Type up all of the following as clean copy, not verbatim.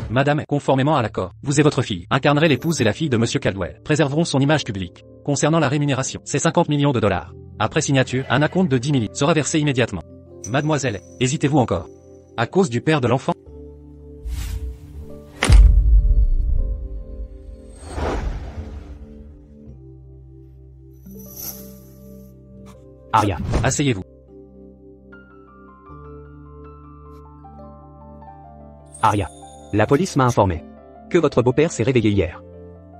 Madame, conformément à l'accord, vous et votre fille incarnerez l'épouse et la fille de Monsieur Caldwell, préserveront son image publique. Concernant la rémunération, c'est 50 millions de dollars. Après signature, un acompte de 10 millions sera versé immédiatement. Mademoiselle, hésitez-vous encore? À cause du père de l'enfant? Aria. Asseyez-vous. Aria. La police m'a informé que votre beau-père s'est réveillé hier.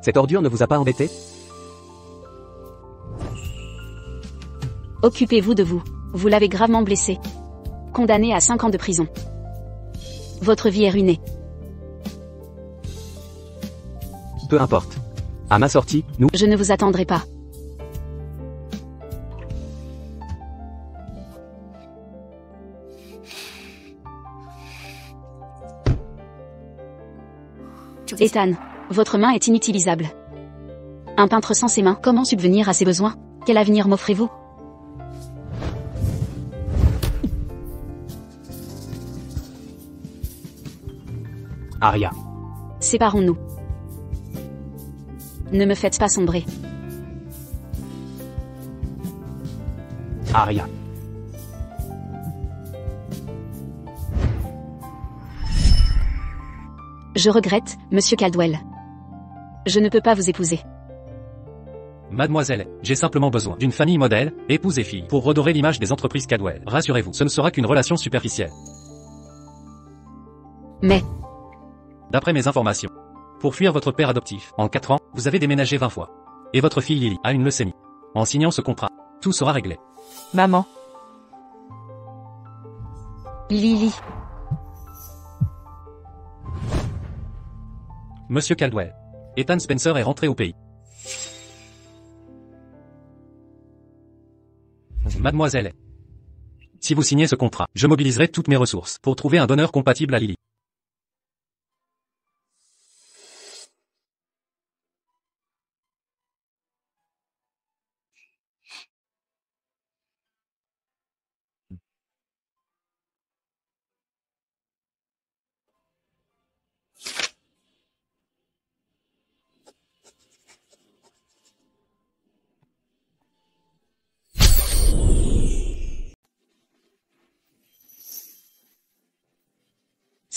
Cette ordure ne vous a pas embêté? Occupez-vous de vous. Vous l'avez gravement blessé. Condamné à 5 ans de prison. Votre vie est ruinée. Peu importe. À ma sortie, nous... Je ne vous attendrai pas. Ethan, votre main est inutilisable. Un peintre sans ses mains, comment subvenir à ses besoins? Quel avenir m'offrez-vous? Aria. Séparons-nous. Ne me faites pas sombrer. Aria. Je regrette, Monsieur Caldwell. Je ne peux pas vous épouser. Mademoiselle, j'ai simplement besoin d'une famille modèle, épouse et fille, pour redorer l'image des entreprises Caldwell. Rassurez-vous, ce ne sera qu'une relation superficielle. Mais, D'après mes informations, pour fuir votre père adoptif, en 4 ans, vous avez déménagé 20 fois. Et votre fille Lily a une leucémie. En signant ce contrat, tout sera réglé. Maman. Lily, Monsieur Caldwell. Ethan Spencer est rentré au pays. Mademoiselle. Si vous signez ce contrat, je mobiliserai toutes mes ressources pour trouver un donneur compatible à Lily.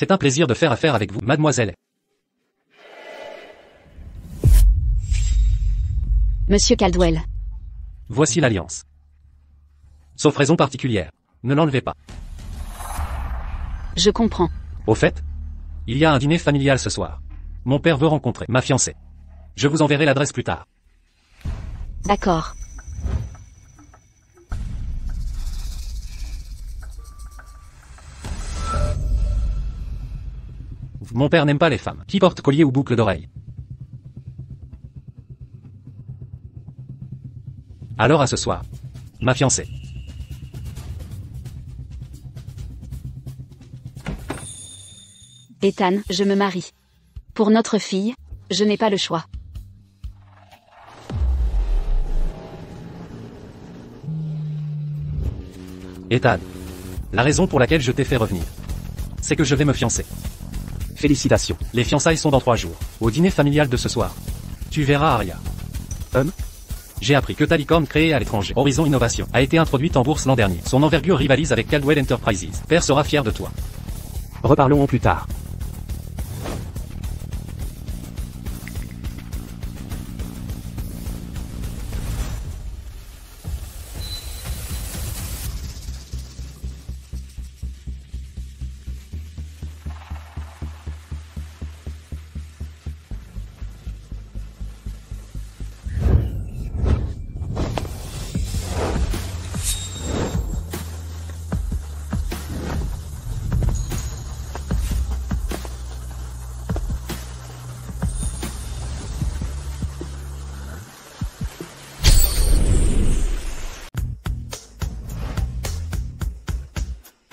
C'est un plaisir de faire affaire avec vous, mademoiselle. Monsieur Caldwell. Voici l'alliance. Sauf raison particulière. Ne l'enlevez pas. Je comprends. Au fait, il y a un dîner familial ce soir. Mon père veut rencontrer ma fiancée. Je vous enverrai l'adresse plus tard. D'accord. Mon père n'aime pas les femmes qui portent collier ou boucles d'oreilles. Alors à ce soir. Ma fiancée. Ethan, je me marie. Pour notre fille, je n'ai pas le choix. Ethan. La raison pour laquelle je t'ai fait revenir, c'est que je vais me fiancer. Félicitations. Les fiançailles sont dans 3 jours, au dîner familial de ce soir. Tu verras Aria. J'ai appris que ta licorne créée à l'étranger, Horizon Innovation, a été introduite en bourse l'an dernier. Son envergure rivalise avec Caldwell Enterprises. Père sera fier de toi. Reparlons plus tard.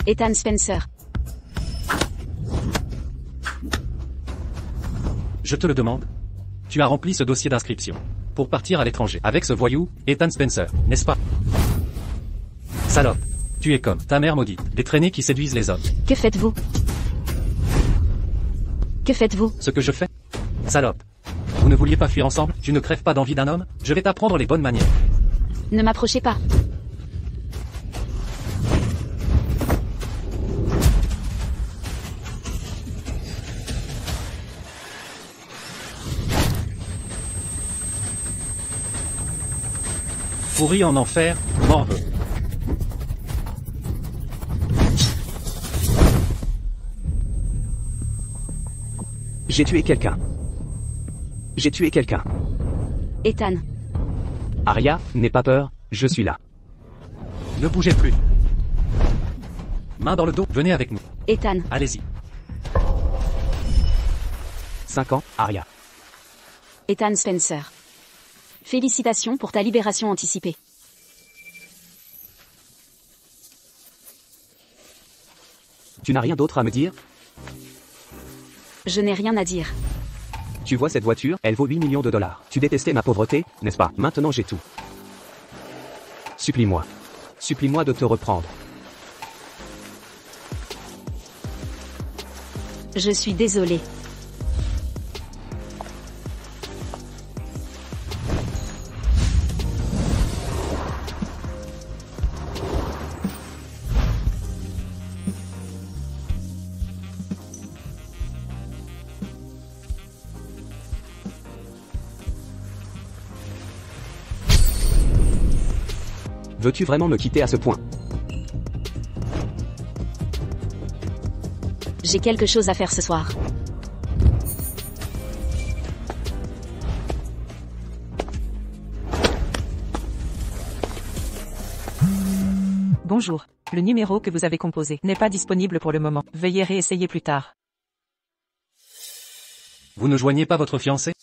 Ethan Spencer. Je te le demande. Tu as rempli ce dossier d'inscription pour partir à l'étranger avec ce voyou, Ethan Spencer, n'est-ce pas? Salope. Tu es comme ta mère maudite, des traînées qui séduisent les hommes. Que faites-vous? Que faites-vous? Ce que je fais? Salope. Vous ne vouliez pas fuir ensemble? Tu ne crèves pas d'envie d'un homme? Je vais t'apprendre les bonnes manières. Ne m'approchez pas. Pourri en enfer, m'en veux. J'ai tué quelqu'un. J'ai tué quelqu'un. Ethan. Arya, n'aie pas peur, je suis là. Ne bougez plus. Main dans le dos, venez avec nous. Ethan. Allez-y. 5 ans, Arya. Ethan Spencer. Félicitations pour ta libération anticipée. Tu n'as rien d'autre à me dire? Je n'ai rien à dire. Tu vois cette voiture, elle vaut 8 millions de dollars. Tu détestais ma pauvreté, n'est-ce pas? Maintenant j'ai tout. Supplie-moi. Supplie-moi de te reprendre. Je suis désolé. Veux-tu vraiment me quitter à ce point? J'ai quelque chose à faire ce soir. Bonjour. Le numéro que vous avez composé n'est pas disponible pour le moment. Veuillez réessayer plus tard. Vous ne joignez pas votre fiancée?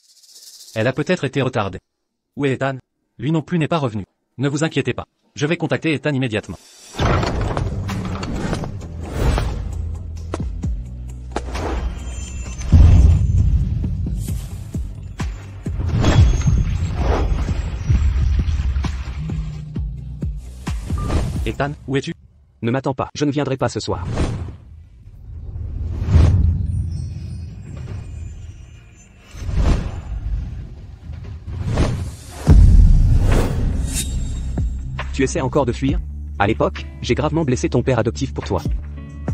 Elle a peut-être été retardée. Où est Ethan? Lui non plus n'est pas revenu. Ne vous inquiétez pas. Je vais contacter Ethan immédiatement. Ethan, où es-tu? Ne m'attends pas, je ne viendrai pas ce soir. Tu essaies encore de fuir? À l'époque, j'ai gravement blessé ton père adoptif pour toi.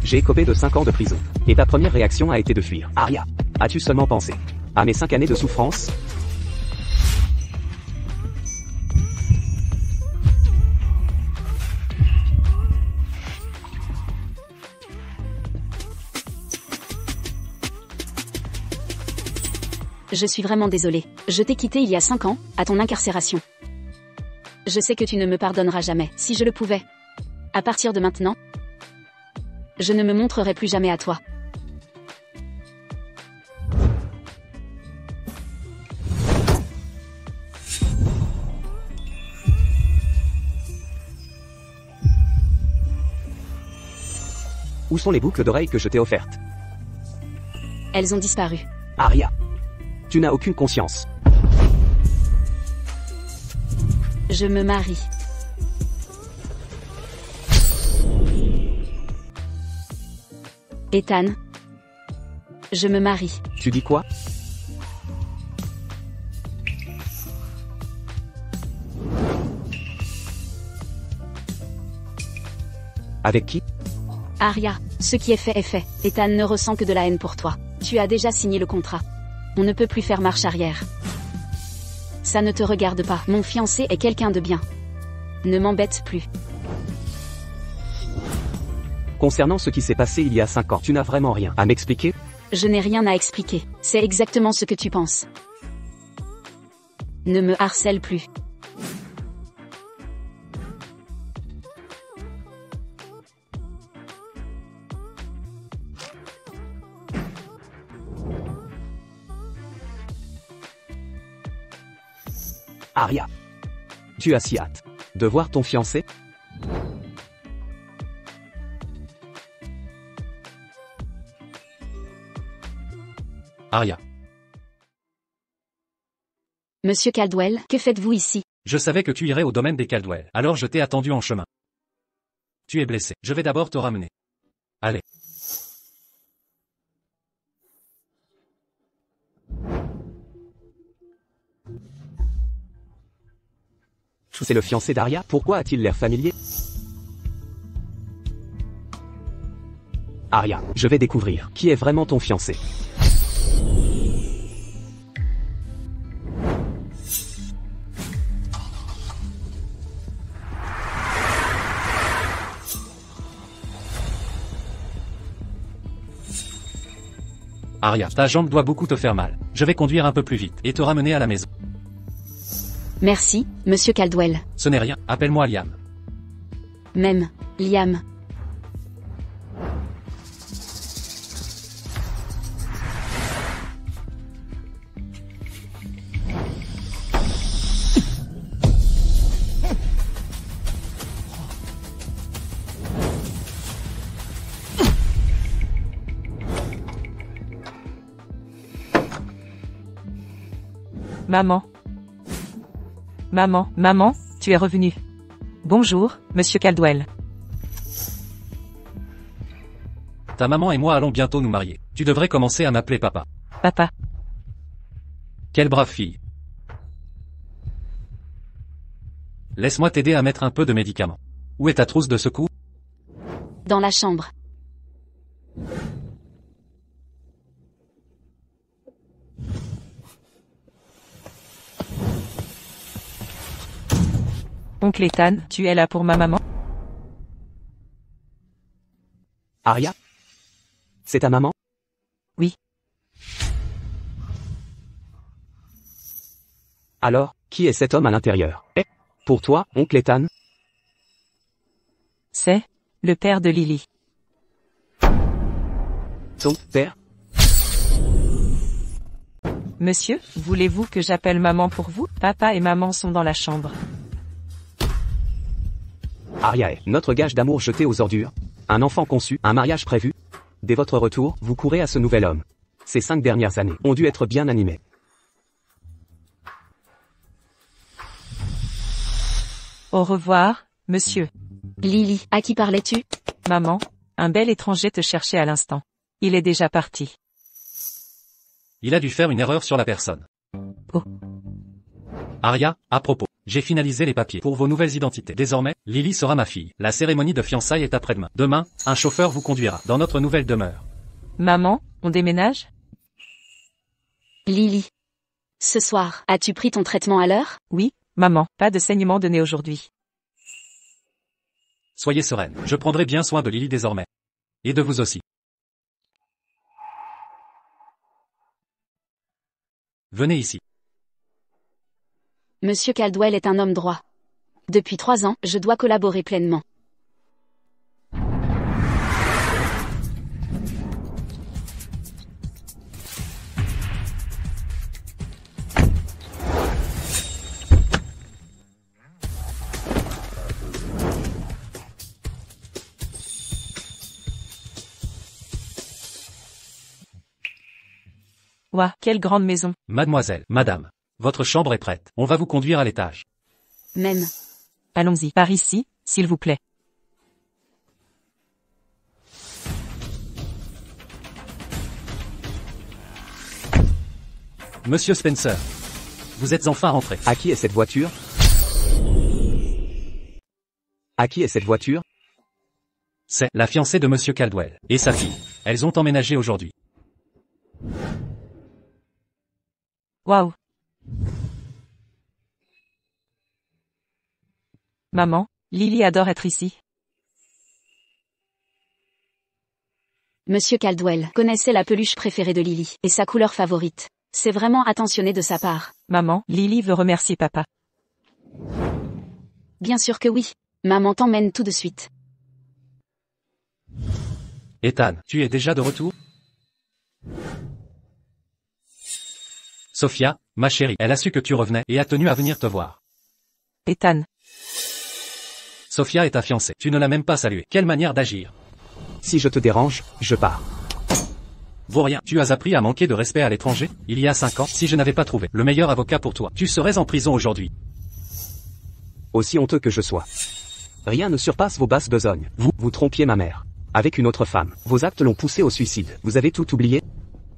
J'ai écopé de 5 ans de prison. Et ta première réaction a été de fuir. Arya, as-tu seulement pensé à mes 5 années de souffrance? Je suis vraiment désolée. Je t'ai quitté il y a 5 ans, à ton incarcération. Je sais que tu ne me pardonneras jamais, si je le pouvais. À partir de maintenant, je ne me montrerai plus jamais à toi. Où sont les boucles d'oreilles que je t'ai offertes? Elles ont disparu. Arya, tu n'as aucune conscience. Je me marie. Ethan. Je me marie. Tu dis quoi? Avec qui? Arya, ce qui est fait est fait. Ethan ne ressent que de la haine pour toi. Tu as déjà signé le contrat. On ne peut plus faire marche arrière. Ça ne te regarde pas. Mon fiancé est quelqu'un de bien. Ne m'embête plus. Concernant ce qui s'est passé il y a 5 ans, tu n'as vraiment rien à m'expliquer? Je n'ai rien à expliquer. C'est exactement ce que tu penses. Ne me harcèle plus. Arya, tu as si hâte de voir ton fiancé? Arya. Monsieur Caldwell, que faites-vous ici? Je savais que tu irais au domaine des Caldwell, alors je t'ai attendu en chemin. Tu es blessé. Je vais d'abord te ramener. Allez. C'est le fiancé d'Aria, pourquoi a-t-il l'air familier? Aria, je vais découvrir qui est vraiment ton fiancé. Aria, ta jambe doit beaucoup te faire mal. Je vais conduire un peu plus vite et te ramener à la maison. Merci, monsieur Caldwell. Ce n'est rien, appelle-moi Liam. Même, Liam. Maman. Maman, tu es revenue. Bonjour, monsieur Caldwell. Ta maman et moi allons bientôt nous marier. Tu devrais commencer à m'appeler papa. Papa. Quelle brave fille. Laisse-moi t'aider à mettre un peu de médicaments. Où est ta trousse de secours? Dans la chambre. Oncle Ethan, tu es là pour ma maman? Aria? C'est ta maman? Oui. Alors, qui est cet homme à l'intérieur? Pour toi, oncle Ethan? C'est le père de Lily. Ton père? Monsieur, voulez-vous que j'appelle maman pour vous? Papa et maman sont dans la chambre. Aria est notre gage d'amour jeté aux ordures. Un enfant conçu, un mariage prévu. Dès votre retour, vous courez à ce nouvel homme. Ces 5 dernières années ont dû être bien animées. Au revoir, monsieur. Lily, à qui parlais-tu? Maman, un bel étranger te cherchait à l'instant. Il est déjà parti. Il a dû faire une erreur sur la personne. Oh. Aria, à propos, j'ai finalisé les papiers pour vos nouvelles identités. Désormais, Lily sera ma fille. La cérémonie de fiançailles est après-demain. Demain, un chauffeur vous conduira dans notre nouvelle demeure. Maman, on déménage? Lily. Ce soir, as-tu pris ton traitement à l'heure? Oui, maman, pas de saignement de nez aujourd'hui. Soyez sereine, je prendrai bien soin de Lily désormais. Et de vous aussi. Venez ici. Monsieur Caldwell est un homme droit. Depuis 3 ans, je dois collaborer pleinement. Ouah, quelle grande maison. Mademoiselle, madame, votre chambre est prête. On va vous conduire à l'étage. Même. Allons-y, par ici, s'il vous plaît. Monsieur Spencer, vous êtes enfin rentré. À qui est cette voiture? À qui est cette voiture? C'est la fiancée de Monsieur Caldwell et sa fille. Elles ont emménagé aujourd'hui. Waouh. Maman, Lily adore être ici. Monsieur Caldwell connaissait la peluche préférée de Lily et sa couleur favorite. C'est vraiment attentionné de sa part. Maman, Lily veut remercier papa. Bien sûr que oui. Maman t'emmène tout de suite. Ethan, tu es déjà de retour? Sophia, ma chérie, elle a su que tu revenais et a tenu à venir te voir. Ethan. Sophia est ta fiancée. Tu ne l'as même pas saluée. Quelle manière d'agir. Si je te dérange, je pars. Vaut rien. Tu as appris à manquer de respect à l'étranger? Il y a 5 ans, si je n'avais pas trouvé le meilleur avocat pour toi, tu serais en prison aujourd'hui. Aussi honteux que je sois. Rien ne surpasse vos basses besognes. Vous trompiez ma mère. Avec une autre femme. Vos actes l'ont poussé au suicide. Vous avez tout oublié?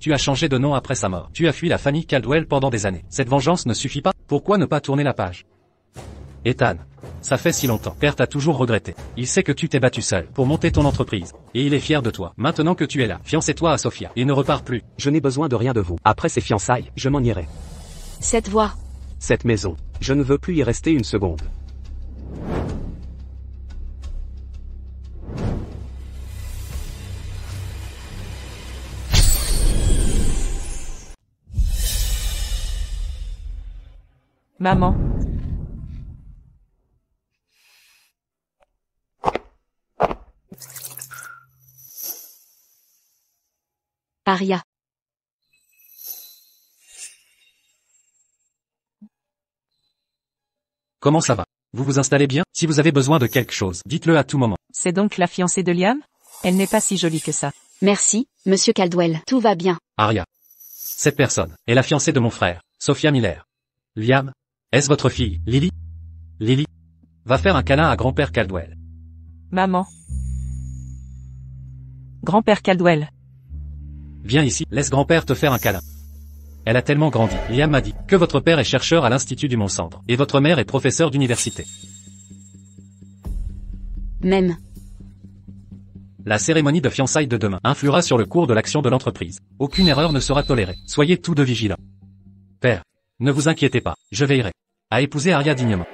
Tu as changé de nom après sa mort. Tu as fui la famille Caldwell pendant des années. Cette vengeance ne suffit pas. Pourquoi ne pas tourner la page? Ethan. Ça fait si longtemps. Père t'a toujours regretté. Il sait que tu t'es battu seul pour monter ton entreprise. Et il est fier de toi. Maintenant que tu es là, fiancez-toi à Sophia. Et ne repars plus. Je n'ai besoin de rien de vous. Après ces fiançailles, je m'en irai. Cette voix. Cette maison. Je ne veux plus y rester une seconde. Maman. Aria. Comment ça va? Vous vous installez bien? Si vous avez besoin de quelque chose, dites-le à tout moment. C'est donc la fiancée de Liam? Elle n'est pas si jolie que ça. Merci, monsieur Caldwell. Tout va bien. Aria. Cette personne est la fiancée de mon frère, Sophia Miller. Liam. Est-ce votre fille, Lily? Lily. Va faire un câlin à grand-père Caldwell. Maman. Grand-père Caldwell. Viens ici, laisse grand-père te faire un câlin. Elle a tellement grandi. Liam m'a dit que votre père est chercheur à l'Institut du Mont-Cendre. Et votre mère est professeure d'université. Même. La cérémonie de fiançailles de demain influera sur le cours de l'action de l'entreprise. Aucune erreur ne sera tolérée. Soyez tous deux vigilants. Père. Ne vous inquiétez pas, je veillerai à épouser Aria dignement.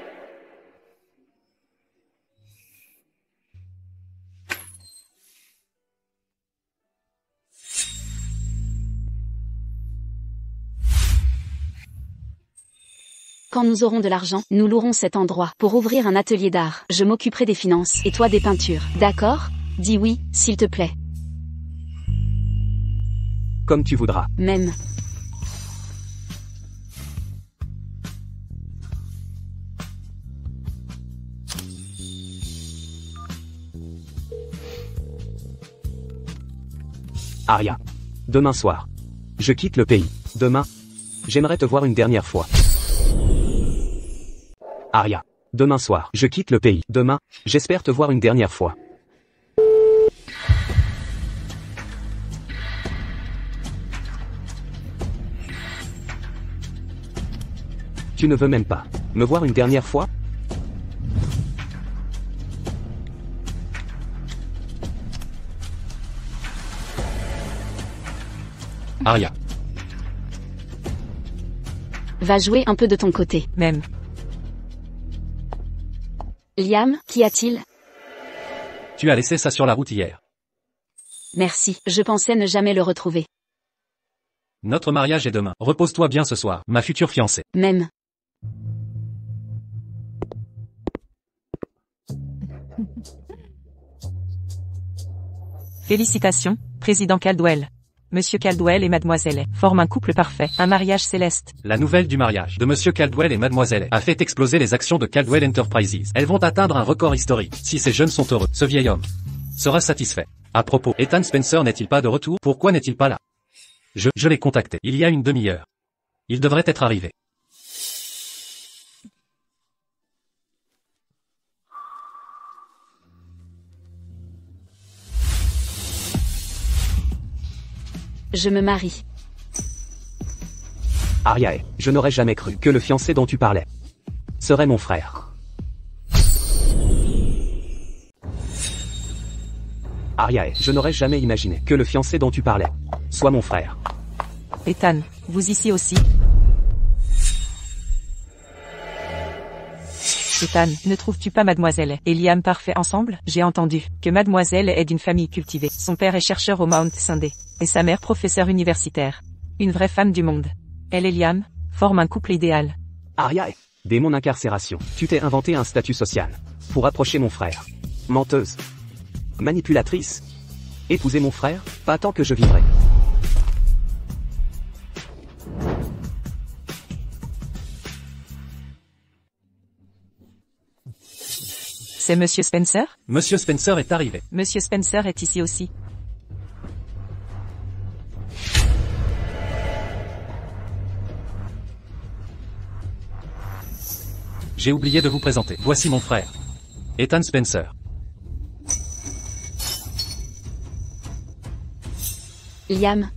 Quand nous aurons de l'argent, nous louerons cet endroit pour ouvrir un atelier d'art. Je m'occuperai des finances et toi des peintures. D'accord? Dis oui, s'il te plaît. Comme tu voudras. Même. Aria. Demain soir. Je quitte le pays. Demain. J'aimerais te voir une dernière fois. Aria. Demain soir. Je quitte le pays. Demain. J'espère te voir une dernière fois. Tu ne veux même pas me voir une dernière fois? Aria. Va jouer un peu de ton côté. Même. Liam, qu'y a-t-il? Tu as laissé ça sur la route hier. Merci, je pensais ne jamais le retrouver. Notre mariage est demain. Repose-toi bien ce soir, ma future fiancée. Même. Félicitations, président Caldwell. Monsieur Caldwell et mademoiselle forment un couple parfait, un mariage céleste. La nouvelle du mariage de Monsieur Caldwell et Mademoiselle a fait exploser les actions de Caldwell Enterprises. Elles vont atteindre un record historique. Si ces jeunes sont heureux, ce vieil homme sera satisfait. À propos, Ethan Spencer n'est-il pas de retour? Pourquoi n'est-il pas là? Je l'ai contacté il y a une demi-heure. Il devrait être arrivé. Je me marie. Aria, je n'aurais jamais cru que le fiancé dont tu parlais serait mon frère. Aria, je n'aurais jamais imaginé que le fiancé dont tu parlais soit mon frère. Ethan, vous ici aussi? Ethan, ne trouves-tu pas mademoiselle et Liam parfait ensemble? J'ai entendu que mademoiselle est d'une famille cultivée. Son père est chercheur au Mount Sunday, et sa mère professeure universitaire. Une vraie femme du monde. Elle et Liam forment un couple idéal. Aria, dès mon incarcération, tu t'es inventé un statut social pour approcher mon frère. Menteuse. Manipulatrice. Épouser mon frère, pas tant que je vivrai. C'est Monsieur Spencer? Monsieur Spencer est arrivé. Monsieur Spencer est ici aussi. J'ai oublié de vous présenter. Voici mon frère. Ethan Spencer. Liam.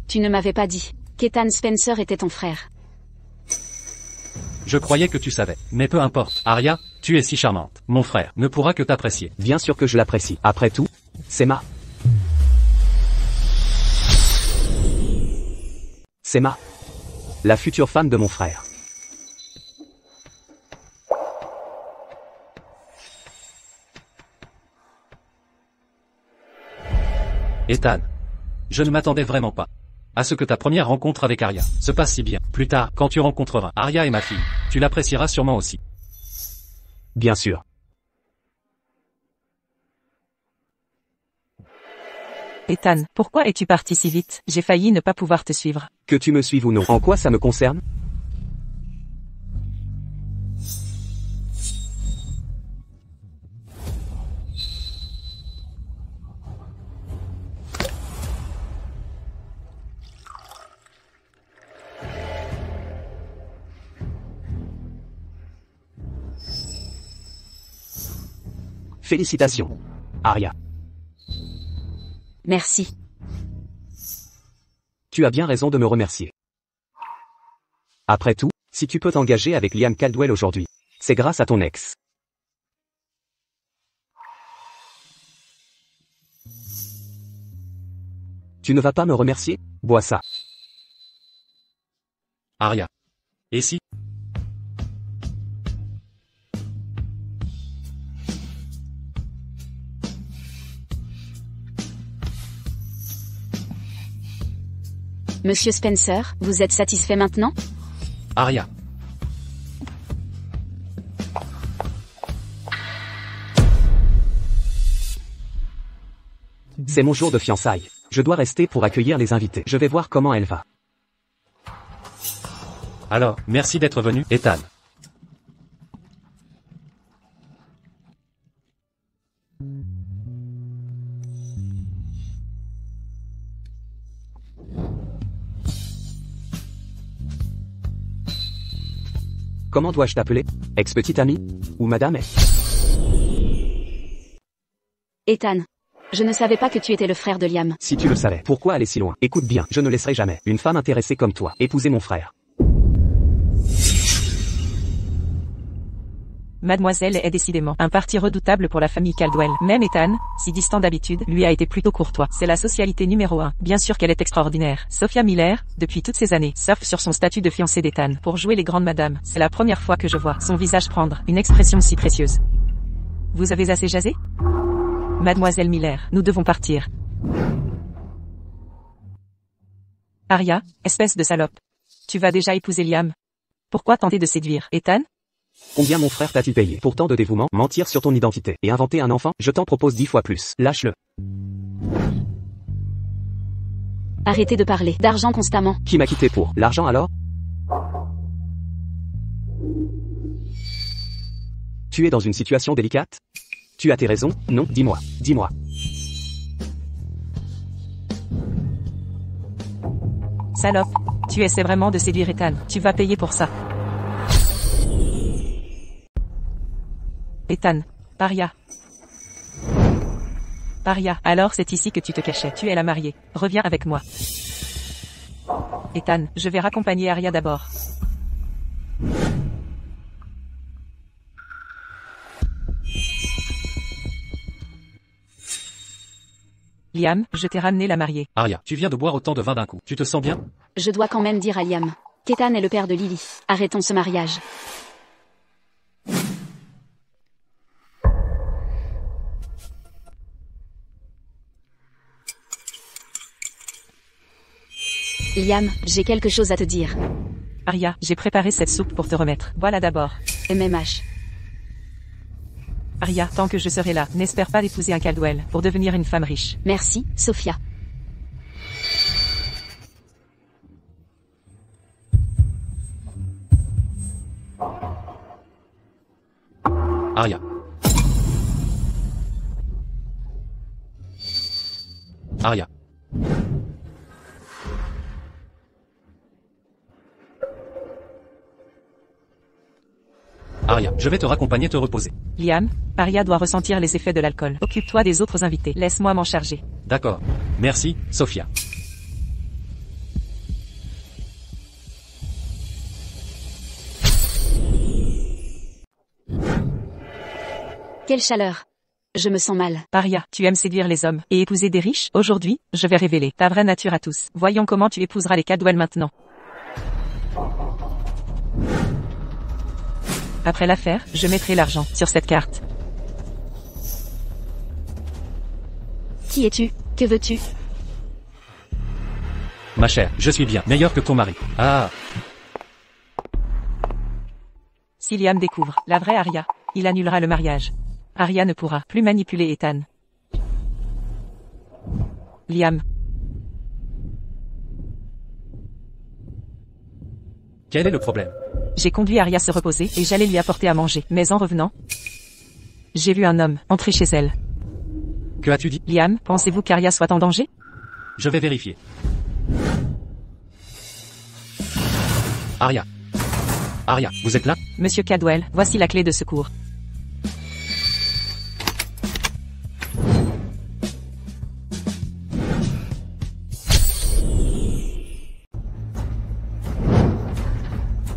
Tu ne m'avais pas dit qu'Ethan Spencer était ton frère. Je croyais que tu savais. Mais peu importe. Arya, tu es si charmante. Mon frère ne pourra que t'apprécier. Bien sûr que je l'apprécie. Après tout, c'est la future femme de mon frère. Ethan. Je ne m'attendais vraiment pas à ce que ta première rencontre avec Arya se passe si bien. Plus tard, quand tu rencontreras Arya et ma fille, tu l'apprécieras sûrement aussi. Bien sûr. Ethan, pourquoi es-tu parti si vite? J'ai failli ne pas pouvoir te suivre. Que tu me suives ou non, en quoi ça me concerne? Félicitations, Arya. Merci. Tu as bien raison de me remercier. Après tout, si tu peux t'engager avec Liam Caldwell aujourd'hui, c'est grâce à ton ex. Tu ne vas pas me remercier? Bois ça. Arya. Et si? Monsieur Spencer, vous êtes satisfait maintenant? Arya. C'est mon jour de fiançailles. Je dois rester pour accueillir les invités. Je vais voir comment elle va. Alors, merci d'être venu, Ethan. Comment dois-je t'appeler? Ex-petite amie? Ou madame est? Ethan. Je ne savais pas que tu étais le frère de Liam. Si tu le savais, pourquoi aller si loin? Écoute bien, je ne laisserai jamais une femme intéressée comme toi épouser mon frère. Mademoiselle est décidément un parti redoutable pour la famille Caldwell. Même Ethan, si distant d'habitude, lui a été plutôt courtois. C'est la socialité numéro 1. Bien sûr qu'elle est extraordinaire. Sophia Miller, depuis toutes ces années, surfe sur son statut de fiancée d'Ethan pour jouer les grandes madames. C'est la première fois que je vois son visage prendre une expression si précieuse. Vous avez assez jasé? Mademoiselle Miller, nous devons partir. Arya, espèce de salope. Tu vas déjà épouser Liam. Pourquoi tenter de séduire Ethan? Combien mon frère t'a-t-il payé pour tant de dévouement, mentir sur ton identité et inventer un enfant? Je t'en propose 10 fois plus. Lâche-le. Arrêtez de parler d'argent constamment. Qui m'a quitté pour l'argent alors? Tu es dans une situation délicate? Tu as tes raisons? Non, dis-moi. Dis-moi. Salope. Tu essaies vraiment de séduire Ethan. Tu vas payer pour ça. Ethan. Arya. Arya, alors c'est ici que tu te cachais. Tu es la mariée. Reviens avec moi. Ethan, je vais raccompagner Arya d'abord. Liam, je t'ai ramené la mariée. Arya, tu viens de boire autant de vin d'un coup. Tu te sens bien? Je dois quand même dire à Liam qu'Ethan est le père de Lily. Arrêtons ce mariage. Liam, j'ai quelque chose à te dire. Arya, j'ai préparé cette soupe pour te remettre. Voilà d'abord. MMH. Arya, tant que je serai là, n'espère pas d'épouser un Caldwell pour devenir une femme riche. Merci, Sophia. Arya. Arya. Arya, je vais te raccompagner te reposer. Liam, Arya doit ressentir les effets de l'alcool. Occupe-toi des autres invités. Laisse-moi m'en charger. D'accord. Merci, Sophia. Quelle chaleur. Je me sens mal. Aria, tu aimes séduire les hommes et épouser des riches? Aujourd'hui, je vais révéler ta vraie nature à tous. Voyons comment tu épouseras les Caldwell maintenant. Après l'affaire, je mettrai l'argent sur cette carte. Qui es-tu? Que veux-tu? Ma chère, je suis bien meilleur que ton mari. Ah, Si Liam découvre la vraie Aria, il annulera le mariage. Aria ne pourra plus manipuler Ethan. Liam, quel est le problème? j'ai conduit Aria se reposer et j'allais lui apporter à manger. Mais en revenant, j'ai vu un homme entrer chez elle. Que as-tu dit? Liam, pensez-vous qu'Aria soit en danger? Je vais vérifier. Aria. Aria, vous êtes là? Monsieur Caldwell, voici la clé de secours.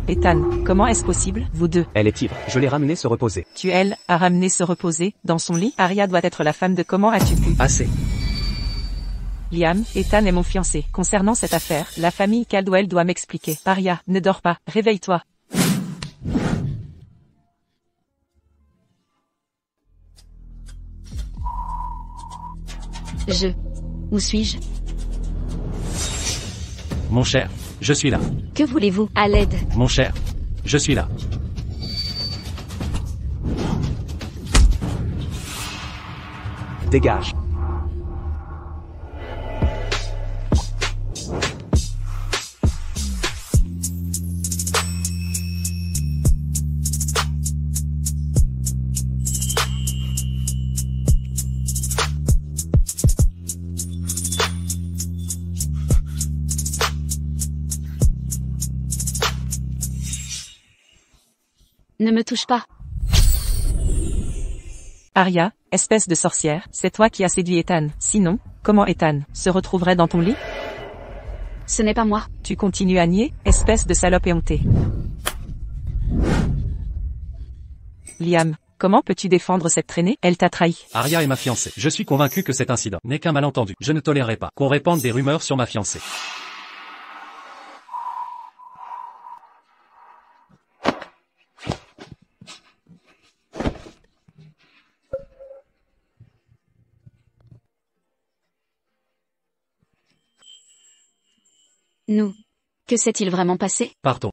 Ethan, comment est-ce possible, vous deux? Elle est ivre, je l'ai ramenée se reposer. Tu, elle, a ramené se reposer, dans son lit? Aria doit être la femme de comment as-tu pu? Assez. Liam, Ethan est mon fiancé. Concernant cette affaire, la famille Caldwell doit m'expliquer. Aria, ne dors pas, réveille-toi. Où suis-je? Mon cher, je suis là. Que voulez-vous? À l'aide. Mon cher, je suis là. Dégage. Ne me touche pas. Aria, espèce de sorcière, c'est toi qui as séduit Ethan. Sinon, comment Ethan se retrouverait dans ton lit? Ce n'est pas moi. Tu continues à nier, espèce de salope éhontée. Liam, comment peux-tu défendre cette traînée? Elle t'a trahi. Aria est ma fiancée. Je suis convaincu que cet incident n'est qu'un malentendu. Je ne tolérerai pas qu'on répande des rumeurs sur ma fiancée. Nous. Que s'est-il vraiment passé? Partons.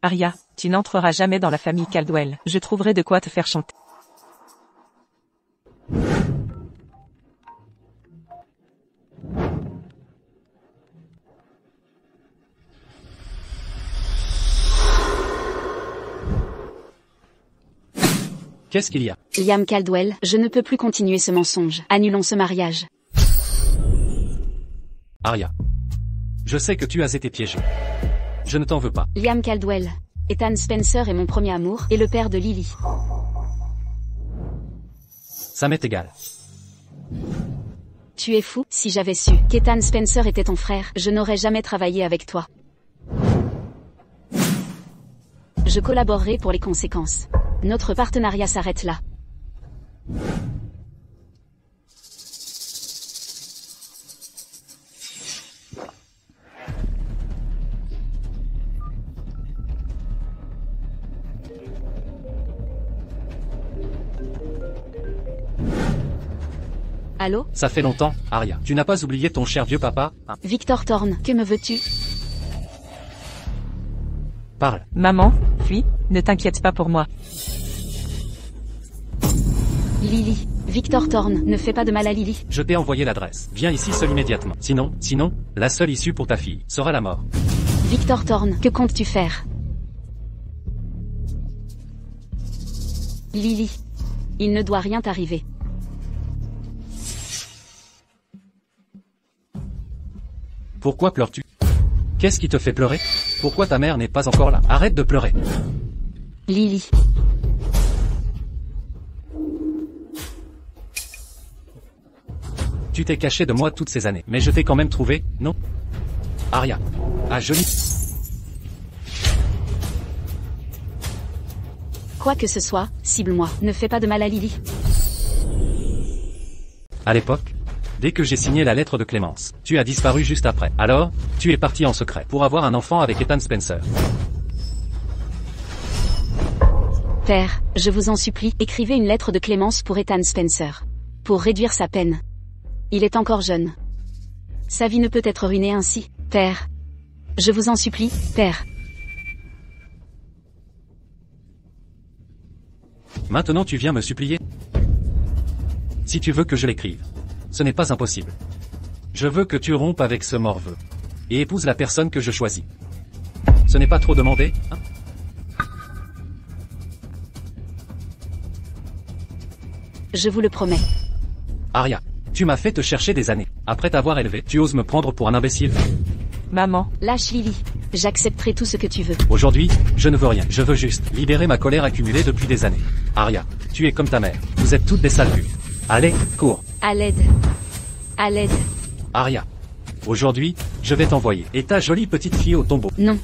Aria, tu n'entreras jamais dans la famille Caldwell. Je trouverai de quoi te faire chanter. Qu'est-ce qu'il y a? Liam Caldwell, je ne peux plus continuer ce mensonge. Annulons ce mariage. Aria. Je sais que tu as été piégée. Je ne t'en veux pas. Liam Caldwell. Ethan Spencer est mon premier amour, et le père de Lily. Ça m'est égal. Tu es fou. Si j'avais su qu'Ethan Spencer était ton frère, je n'aurais jamais travaillé avec toi. Je collaborerai pour les conséquences. Notre partenariat s'arrête là. Allô? Ça fait longtemps, Aria. Tu n'as pas oublié ton cher vieux papa, hein? Victor Thorne, que me veux-tu? Parle. Maman, puis, ne t'inquiète pas pour moi. Lily. Victor Thorne, ne fais pas de mal à Lily. Je t'ai envoyé l'adresse. Viens ici seul immédiatement. Sinon, la seule issue pour ta fille sera la mort. Victor Thorne, que comptes-tu faire? Lily. Il ne doit rien t'arriver. Pourquoi pleures-tu? Qu'est-ce qui te fait pleurer? Pourquoi ta mère n'est pas encore là? Arrête de pleurer. Lily. Tu t'es caché de moi toutes ces années, mais je t'ai quand même trouvé, non? Arya. Ah joli. Quoi que ce soit, cible-moi. Ne fais pas de mal à Lily. À l'époque, dès que j'ai signé la lettre de clémence, tu as disparu juste après. Alors, tu es parti en secret pour avoir un enfant avec Ethan Spencer. Père, je vous en supplie, écrivez une lettre de clémence pour Ethan Spencer. Pour réduire sa peine. Il est encore jeune. Sa vie ne peut être ruinée ainsi. Père. Je vous en supplie, Père. Maintenant tu viens me supplier? Si tu veux que je l'écrive. Ce n'est pas impossible. Je veux que tu rompes avec ce morveux. Et épouses la personne que je choisis. Ce n'est pas trop demandé, hein? Je vous le promets. Arya, tu m'as fait te chercher des années. Après t'avoir élevé, tu oses me prendre pour un imbécile? Maman. Lâche Lily. J'accepterai tout ce que tu veux. Aujourd'hui, je ne veux rien. Je veux juste libérer ma colère accumulée depuis des années. Arya, tu es comme ta mère. Vous êtes toutes des sales putes. Allez, cours. À l'aide. À l'aide. Arya. Aujourd'hui, je vais t'envoyer. Et ta jolie petite fille au tombeau. Non.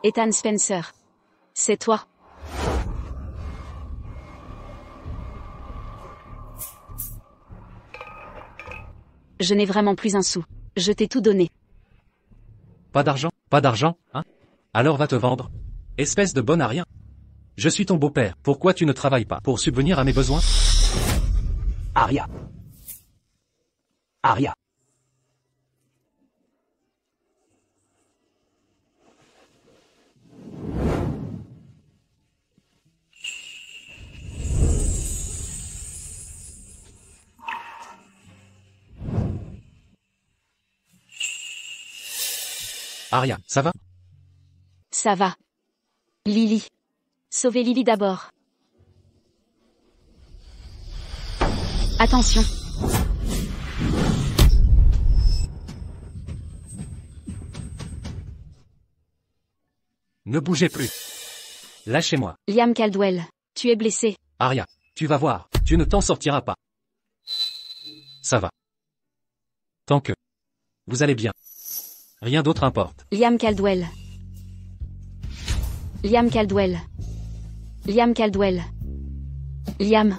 Ethan Spencer. C'est toi. Je n'ai vraiment plus un sou. Je t'ai tout donné. Pas d'argent? Pas d'argent, hein? Alors va te vendre. Espèce de bonne à rien. Je suis ton beau-père. Pourquoi tu ne travailles pas pour subvenir à mes besoins? Arya. Arya. Arya, ça va? Ça va. Lily. Sauvez Lily d'abord. Attention. Ne bougez plus. Lâchez-moi. Liam Caldwell. Tu es blessé. Arya, tu vas voir, tu ne t'en sortiras pas. Ça va. Tant que vous allez bien. Rien d'autre importe. Liam Caldwell. Liam Caldwell. Liam Caldwell. Liam.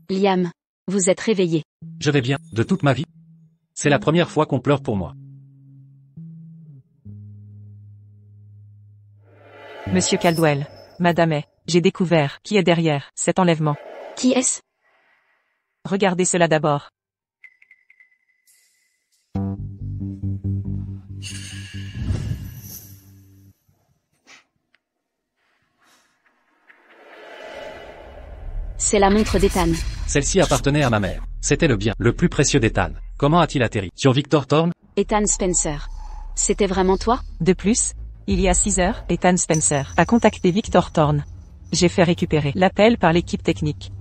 Liam. Vous êtes réveillé. Je vais bien, de toute ma vie. C'est la première fois qu'on pleure pour moi. Monsieur Caldwell. Madame est, j'ai découvert qui est derrière cet enlèvement. Qui est-ce? Regardez cela d'abord. C'est la montre d'Ethan. Celle-ci appartenait à ma mère. C'était le bien le plus précieux d'Ethan. Comment a-t-il atterri sur Victor Thorne? Ethan Spencer. C'était vraiment toi? De plus, il y a 6 heures, Ethan Spencer a contacté Victor Thorne. J'ai fait récupérer l'appel par l'équipe technique.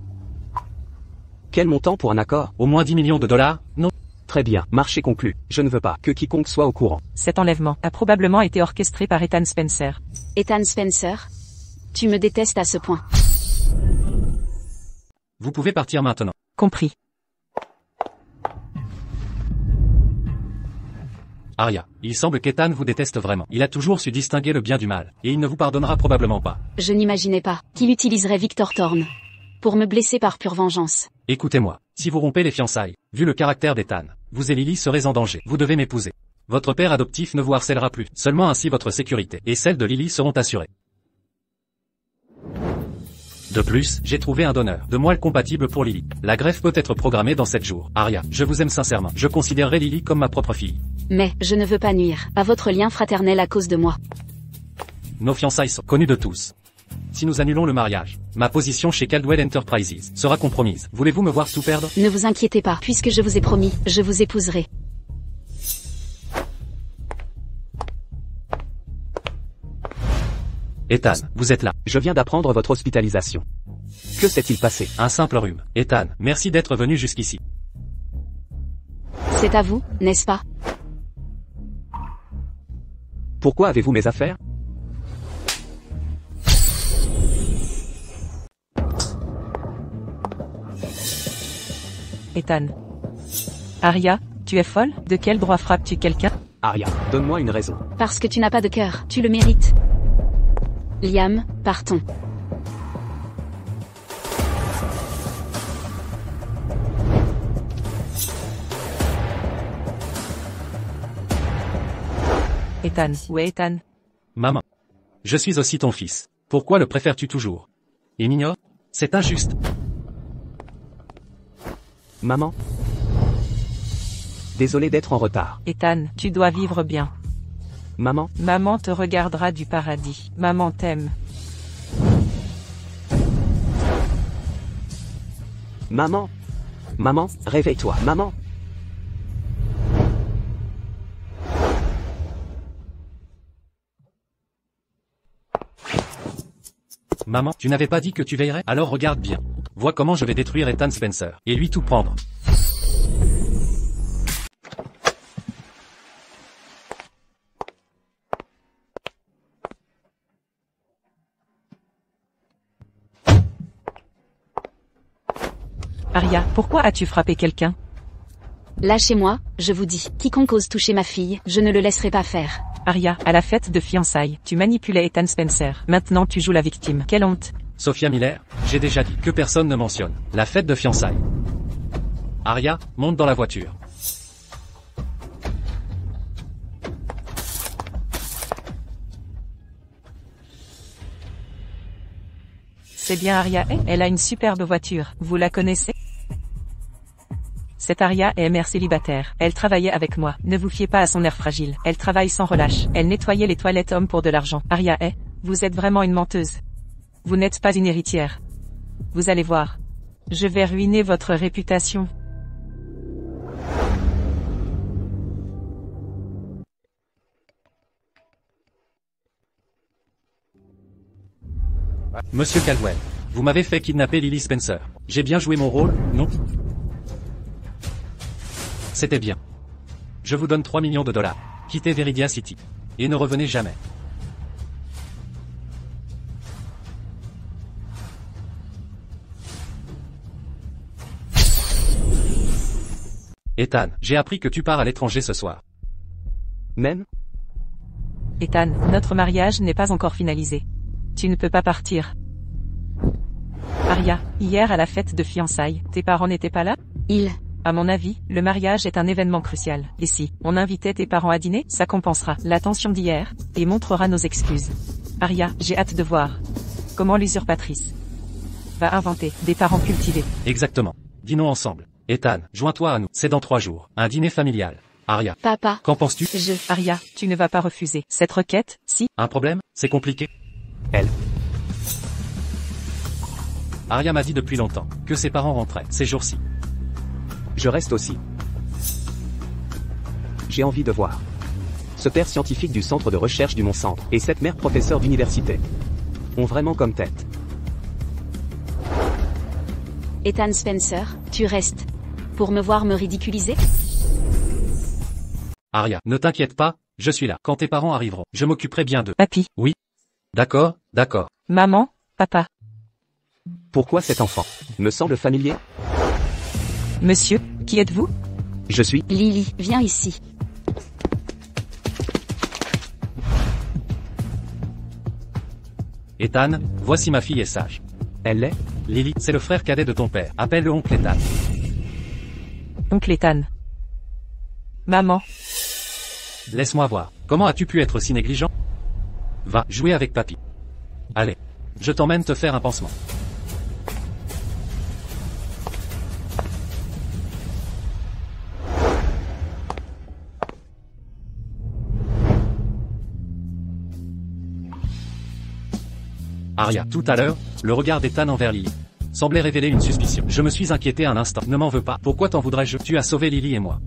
Quel montant pour un accord? Au moins 10 millions de dollars? Non. Très bien, marché conclu. Je ne veux pas que quiconque soit au courant. Cet enlèvement a probablement été orchestré par Ethan Spencer. Ethan Spencer? Tu me détestes à ce point. Vous pouvez partir maintenant. Compris. Arya, il semble qu'Ethan vous déteste vraiment. Il a toujours su distinguer le bien du mal, et il ne vous pardonnera probablement pas. Je n'imaginais pas qu'il utiliserait Victor Thorne pour me blesser par pure vengeance. Écoutez-moi, si vous rompez les fiançailles, vu le caractère d'Ethan, vous et Lily serez en danger. Vous devez m'épouser. Votre père adoptif ne vous harcèlera plus. Seulement ainsi votre sécurité et celle de Lily seront assurées. De plus, j'ai trouvé un donneur de moelle compatible pour Lily. La greffe peut être programmée dans 7 jours. Arya, je vous aime sincèrement. Je considérerai Lily comme ma propre fille. Mais, je ne veux pas nuire à votre lien fraternel à cause de moi. Nos fiançailles sont connues de tous. Si nous annulons le mariage, ma position chez Caldwell Enterprises sera compromise. Voulez-vous me voir tout perdre? Ne vous inquiétez pas, puisque je vous ai promis, je vous épouserai. Ethan, vous êtes là. Je viens d'apprendre votre hospitalisation. Que s'est-il passé? Un simple rhume. Ethan, merci d'être venu jusqu'ici. C'est à vous, n'est-ce pas? Pourquoi avez-vous mes affaires? Ethan. Arya, tu es folle? De quel droit frappes-tu quelqu'un? Arya, donne-moi une raison. Parce que tu n'as pas de cœur, tu le mérites. Liam, partons. Ethan, où est Ethan? Maman. Je suis aussi ton fils. Pourquoi le préfères-tu toujours? Il m'ignore? C'est injuste. Maman? Désolé d'être en retard. Ethan, tu dois vivre bien. Maman? Maman te regardera du paradis. Maman t'aime. Maman? Maman, réveille-toi. Maman? Maman, tu n'avais pas dit que tu veillerais? Alors regarde bien. Vois comment je vais détruire Ethan Spencer. Et lui tout prendre. Arya, pourquoi as-tu frappé quelqu'un? Lâchez-moi, je vous dis, quiconque ose toucher ma fille, je ne le laisserai pas faire. Arya, à la fête de fiançailles, tu manipulais Ethan Spencer. Maintenant tu joues la victime. Quelle honte. Sophia Miller, j'ai déjà dit que personne ne mentionne la fête de fiançailles. Arya, monte dans la voiture. C'est bien Arya, elle a une superbe voiture. Vous la connaissez? Cette Arya est mère célibataire. Elle travaillait avec moi. Ne vous fiez pas à son air fragile. Elle travaille sans relâche. Elle nettoyait les toilettes hommes pour de l'argent. Arya, vous êtes vraiment une menteuse. Vous n'êtes pas une héritière. Vous allez voir. Je vais ruiner votre réputation. Monsieur Caldwell, vous m'avez fait kidnapper Lily Spencer. J'ai bien joué mon rôle, non? C'était bien. Je vous donne 3 millions de dollars. Quittez Veridia City. Et ne revenez jamais. Ethan, j'ai appris que tu pars à l'étranger ce soir. Même? Ethan, notre mariage n'est pas encore finalisé. Tu ne peux pas partir. Arya, hier à la fête de fiançailles, tes parents n'étaient pas là? À mon avis, le mariage est un événement crucial. Et si on invitait tes parents à dîner, ça compensera l'attention d'hier, et montrera nos excuses. Arya, j'ai hâte de voir comment l'usurpatrice va inventer des parents cultivés. Exactement. Dînons ensemble. Ethan, joins-toi à nous. C'est dans 3 jours. Un dîner familial. Arya. Papa. Qu'en penses-tu? Arya, tu ne vas pas refuser cette requête, si? Un problème? C'est compliqué. Elle. Arya m'a dit depuis longtemps que ses parents rentraient ces jours-ci. Je reste aussi. J'ai envie de voir ce père scientifique du centre de recherche du Mont-Centre et cette mère professeure d'université ont vraiment comme tête. Ethan Spencer, tu restes pour me voir me ridiculiser? Arya, ne t'inquiète pas, je suis là. Quand tes parents arriveront, je m'occuperai bien d'eux. Papy. Oui. D'accord, d'accord. Maman, papa. Pourquoi cet enfant me semble familier? Monsieur, qui êtes-vous? Je suis... Lily, viens ici. Ethan, voici ma fille est sage. Elle l'est? Lily, c'est le frère cadet de ton père. Appelle-le oncle Ethan. Oncle Ethan. Maman. Laisse-moi voir. Comment as-tu pu être si négligent? Va, jouer avec papy. Allez. Je t'emmène te faire un pansement. Arya, tout à l'heure, le regard d'Ethan envers Lily semblait révéler une suspicion. Je me suis inquiété un instant. Ne m'en veux pas. Pourquoi t'en voudrais-je? Tu as sauvé Lily et moi.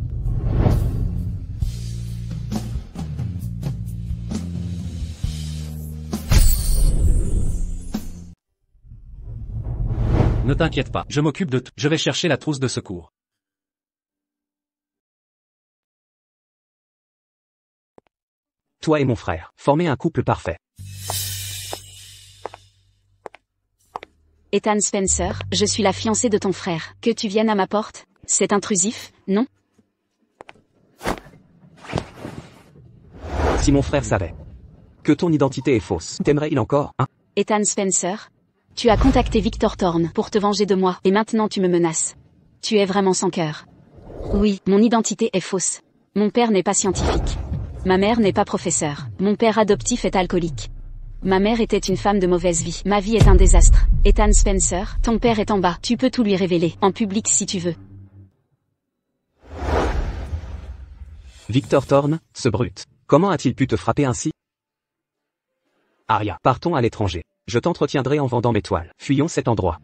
Ne t'inquiète pas, je m'occupe de tout. Je vais chercher la trousse de secours. Toi et mon frère, formez un couple parfait. Ethan Spencer, je suis la fiancée de ton frère. Que tu viennes à ma porte? C'est intrusif, non? Si mon frère savait que ton identité est fausse, t'aimerais-il encore, hein? Ethan Spencer, tu as contacté Victor Thorne pour te venger de moi, et maintenant tu me menaces. Tu es vraiment sans cœur. Oui, mon identité est fausse. Mon père n'est pas scientifique. Ma mère n'est pas professeure. Mon père adoptif est alcoolique. Ma mère était une femme de mauvaise vie. Ma vie est un désastre. Ethan Spencer, ton père est en bas. Tu peux tout lui révéler, en public si tu veux. Victor Thorne, ce brute. Comment a-t-il pu te frapper ainsi? Arya, partons à l'étranger. Je t'entretiendrai en vendant mes toiles. Fuyons cet endroit.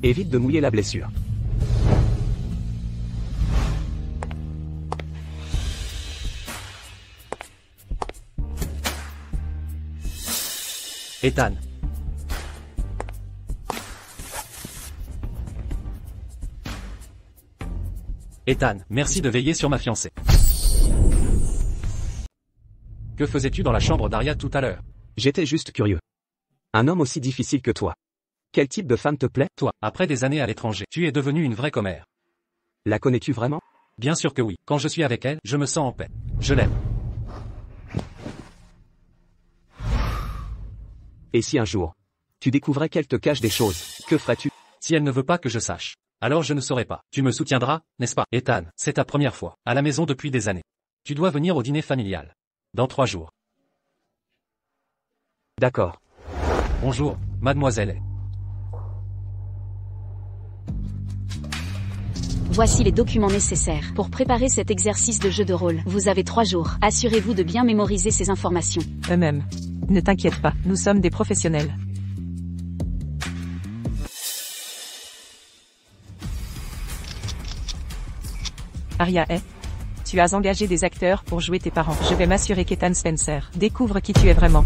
Évite de mouiller la blessure. Ethan. Ethan, merci de veiller sur ma fiancée. Que faisais-tu dans la chambre d'Arya tout à l'heure? J'étais juste curieux. Un homme aussi difficile que toi. Quel type de femme te plaît? Toi, après des années à l'étranger, tu es devenue une vraie commère. La connais-tu vraiment? Bien sûr que oui. Quand je suis avec elle, je me sens en paix. Je l'aime. Et si un jour, tu découvrais qu'elle te cache des choses, que ferais-tu? Si elle ne veut pas que je sache, alors je ne saurais pas. Tu me soutiendras, n'est-ce pas? Ethan, c'est ta première fois, à la maison depuis des années. Tu dois venir au dîner familial. Dans 3 jours. D'accord. Bonjour, mademoiselle. Voici les documents nécessaires pour préparer cet exercice de jeu de rôle. Vous avez 3 jours. Assurez-vous de bien mémoriser ces informations. Eux-mêmes. Ne t'inquiète pas, nous sommes des professionnels. Arya est. Tu as engagé des acteurs pour jouer tes parents. Je vais m'assurer qu'Ethan Spencer découvre qui tu es vraiment.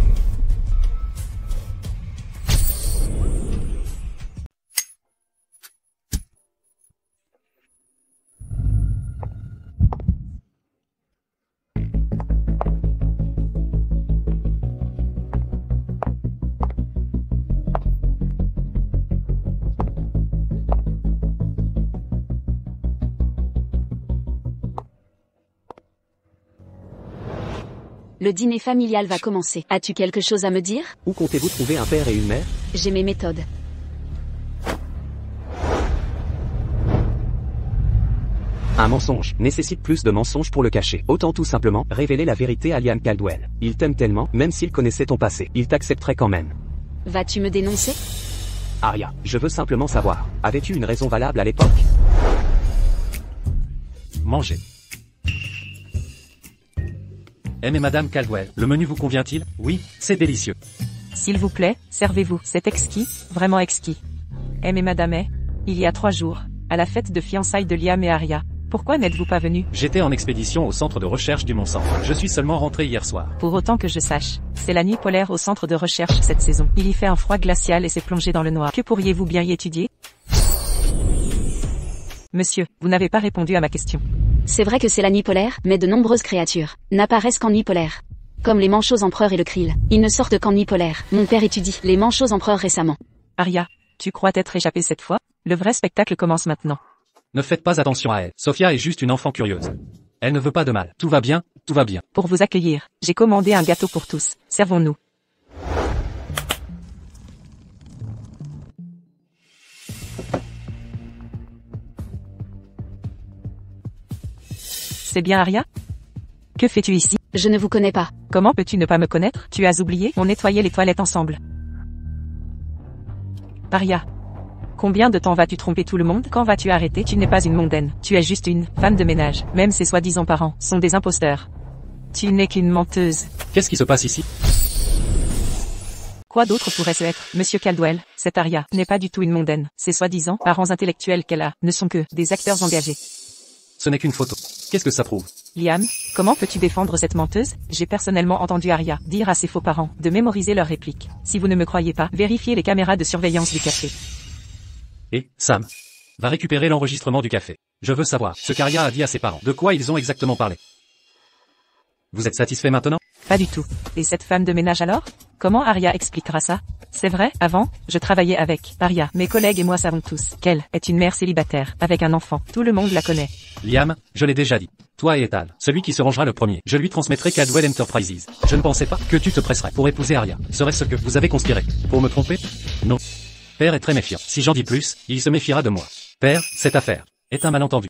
Le dîner familial va commencer. As-tu quelque chose à me dire? Où comptez-vous trouver un père et une mère? J'ai mes méthodes. Un mensonge nécessite plus de mensonges pour le cacher. Autant tout simplement révéler la vérité à Liam Caldwell. Il t'aime tellement, même s'il connaissait ton passé, il t'accepterait quand même. Vas-tu me dénoncer? Arya, je veux simplement savoir, avais-tu une raison valable à l'époque? Mangez. Mais Madame Caldwell, le menu vous convient-il? Oui, c'est délicieux. S'il vous plaît, servez-vous. C'est exquis, vraiment exquis. Mais madame est, il y a 3 jours, à la fête de fiançailles de Liam et Arya. Pourquoi n'êtes-vous pas venu? J'étais en expédition au centre de recherche du Mont-Centre. Je suis seulement rentré hier soir. Pour autant que je sache, c'est la nuit polaire au centre de recherche cette saison. Il y fait un froid glacial et c'est plongé dans le noir. Que pourriez-vous bien y étudier? Monsieur, vous n'avez pas répondu à ma question. C'est vrai que c'est la nuit polaire, mais de nombreuses créatures n'apparaissent qu'en nuit polaire. Comme les manchots empereurs et le krill. Ils ne sortent qu'en nuit polaire. Mon père étudie les manchots empereurs récemment. Arya, tu crois t'être échappée cette fois? Le vrai spectacle commence maintenant. Ne faites pas attention à elle. Sophia est juste une enfant curieuse. Elle ne veut pas de mal. Tout va bien, tout va bien. Pour vous accueillir, j'ai commandé un gâteau pour tous. Servons-nous. C'est bien Arya? Que fais-tu ici? Je ne vous connais pas. Comment peux-tu ne pas me connaître? Tu as oublié? On nettoyait les toilettes ensemble. Arya. Combien de temps vas-tu tromper tout le monde? Quand vas-tu arrêter? Tu n'es pas une mondaine. Tu es juste une femme de ménage. Même ses soi-disant parents sont des imposteurs. Tu n'es qu'une menteuse. Qu'est-ce qui se passe ici? Quoi d'autre pourrait-ce être? Monsieur Caldwell, cette Aria n'est pas du tout une mondaine. Ces soi-disant parents intellectuels qu'elle a ne sont que des acteurs engagés. Ce n'est qu'une photo. Qu'est-ce que ça prouve? Liam, comment peux-tu défendre cette menteuse? J'ai personnellement entendu Aria dire à ses faux parents de mémoriser leurs répliques. Si vous ne me croyez pas, vérifiez les caméras de surveillance du café. Et, Sam, va récupérer l'enregistrement du café. Je veux savoir ce qu'Aria a dit à ses parents. De quoi ils ont exactement parlé. Vous êtes satisfait maintenant? Pas du tout. Et cette femme de ménage alors? Comment Aria expliquera ça? C'est vrai, avant, je travaillais avec Aria. Mes collègues et moi savons tous qu'elle est une mère célibataire, avec un enfant. Tout le monde la connaît. Liam, je l'ai déjà dit. Toi et Ethan, celui qui se rangera le premier, je lui transmettrai Caldwell Enterprises. Je ne pensais pas que tu te presserais pour épouser Aria. Serait-ce que vous avez conspiré pour me tromper? Non. Père est très méfiant. Si j'en dis plus, il se méfiera de moi. Père, cette affaire est un malentendu.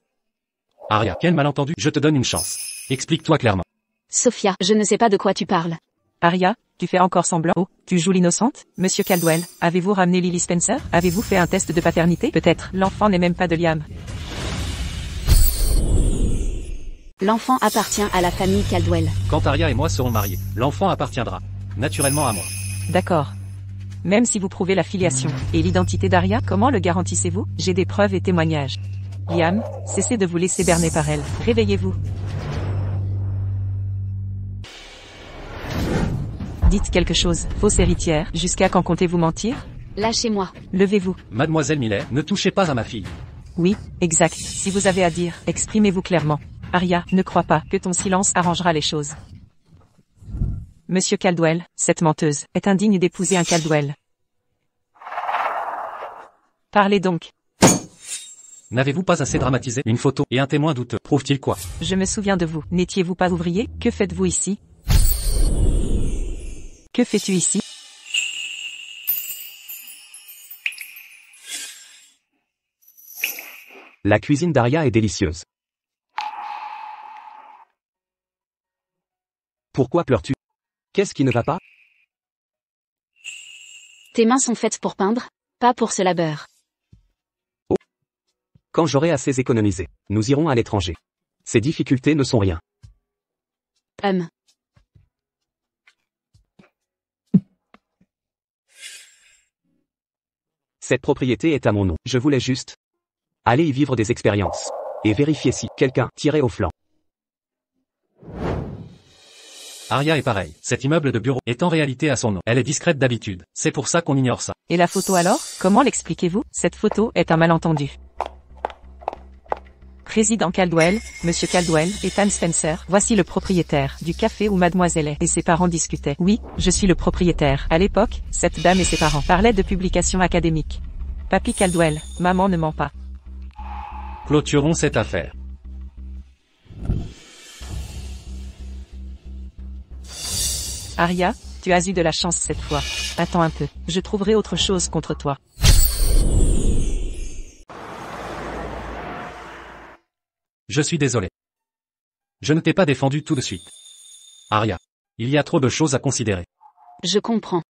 Aria, quel malentendu? Je te donne une chance. Explique-toi clairement. Sophia, je ne sais pas de quoi tu parles. Aria, tu fais encore semblant? Oh, tu joues l'innocente? Monsieur Caldwell, avez-vous ramené Lily Spencer? Avez-vous fait un test de paternité? Peut-être, l'enfant n'est même pas de Liam. L'enfant appartient à la famille Caldwell. Quand Aria et moi serons mariés, l'enfant appartiendra naturellement à moi. D'accord. Même si vous prouvez la filiation et l'identité d'Aria, comment le garantissez-vous? J'ai des preuves et témoignages. Liam, cessez de vous laisser berner par elle. Réveillez-vous. Dites quelque chose, fausse héritière. Jusqu'à quand comptez-vous mentir? Lâchez-moi. Levez-vous. Mademoiselle Miller, ne touchez pas à ma fille. Oui, exact. Si vous avez à dire, exprimez-vous clairement. Aria, ne crois pas que ton silence arrangera les choses. Monsieur Caldwell, cette menteuse, est indigne d'épouser un Caldwell. Parlez donc. N'avez-vous pas assez dramatisé? Une photo et un témoin douteux prouvent-ils quoi? Je me souviens de vous. N'étiez-vous pas ouvrier? Que faites-vous ici? Que fais-tu ici? La cuisine d'Aria est délicieuse. Pourquoi pleures-tu? Qu'est-ce qui ne va pas? Tes mains sont faites pour peindre, pas pour ce labeur. Oh. Quand j'aurai assez économisé, nous irons à l'étranger. Ces difficultés ne sont rien. Cette propriété est à mon nom. Je voulais juste aller y vivre des expériences. Et vérifier si quelqu'un tirait au flanc. Aria est pareil. Cet immeuble de bureau est en réalité à son nom. Elle est discrète d'habitude. C'est pour ça qu'on ignore ça. Et la photo alors? Comment l'expliquez-vous? Cette photo est un malentendu. Président Caldwell, Monsieur Caldwell, Ethan Spencer, voici le propriétaire du café où Mademoiselle et ses parents discutaient. Oui, je suis le propriétaire. À l'époque, cette dame et ses parents parlaient de publications académiques. Papy Caldwell, maman ne ment pas. Clôturons cette affaire. Aria, tu as eu de la chance cette fois. Attends un peu, je trouverai autre chose contre toi. Je suis désolé. Je ne t'ai pas défendu tout de suite. Aria, il y a trop de choses à considérer. Je comprends.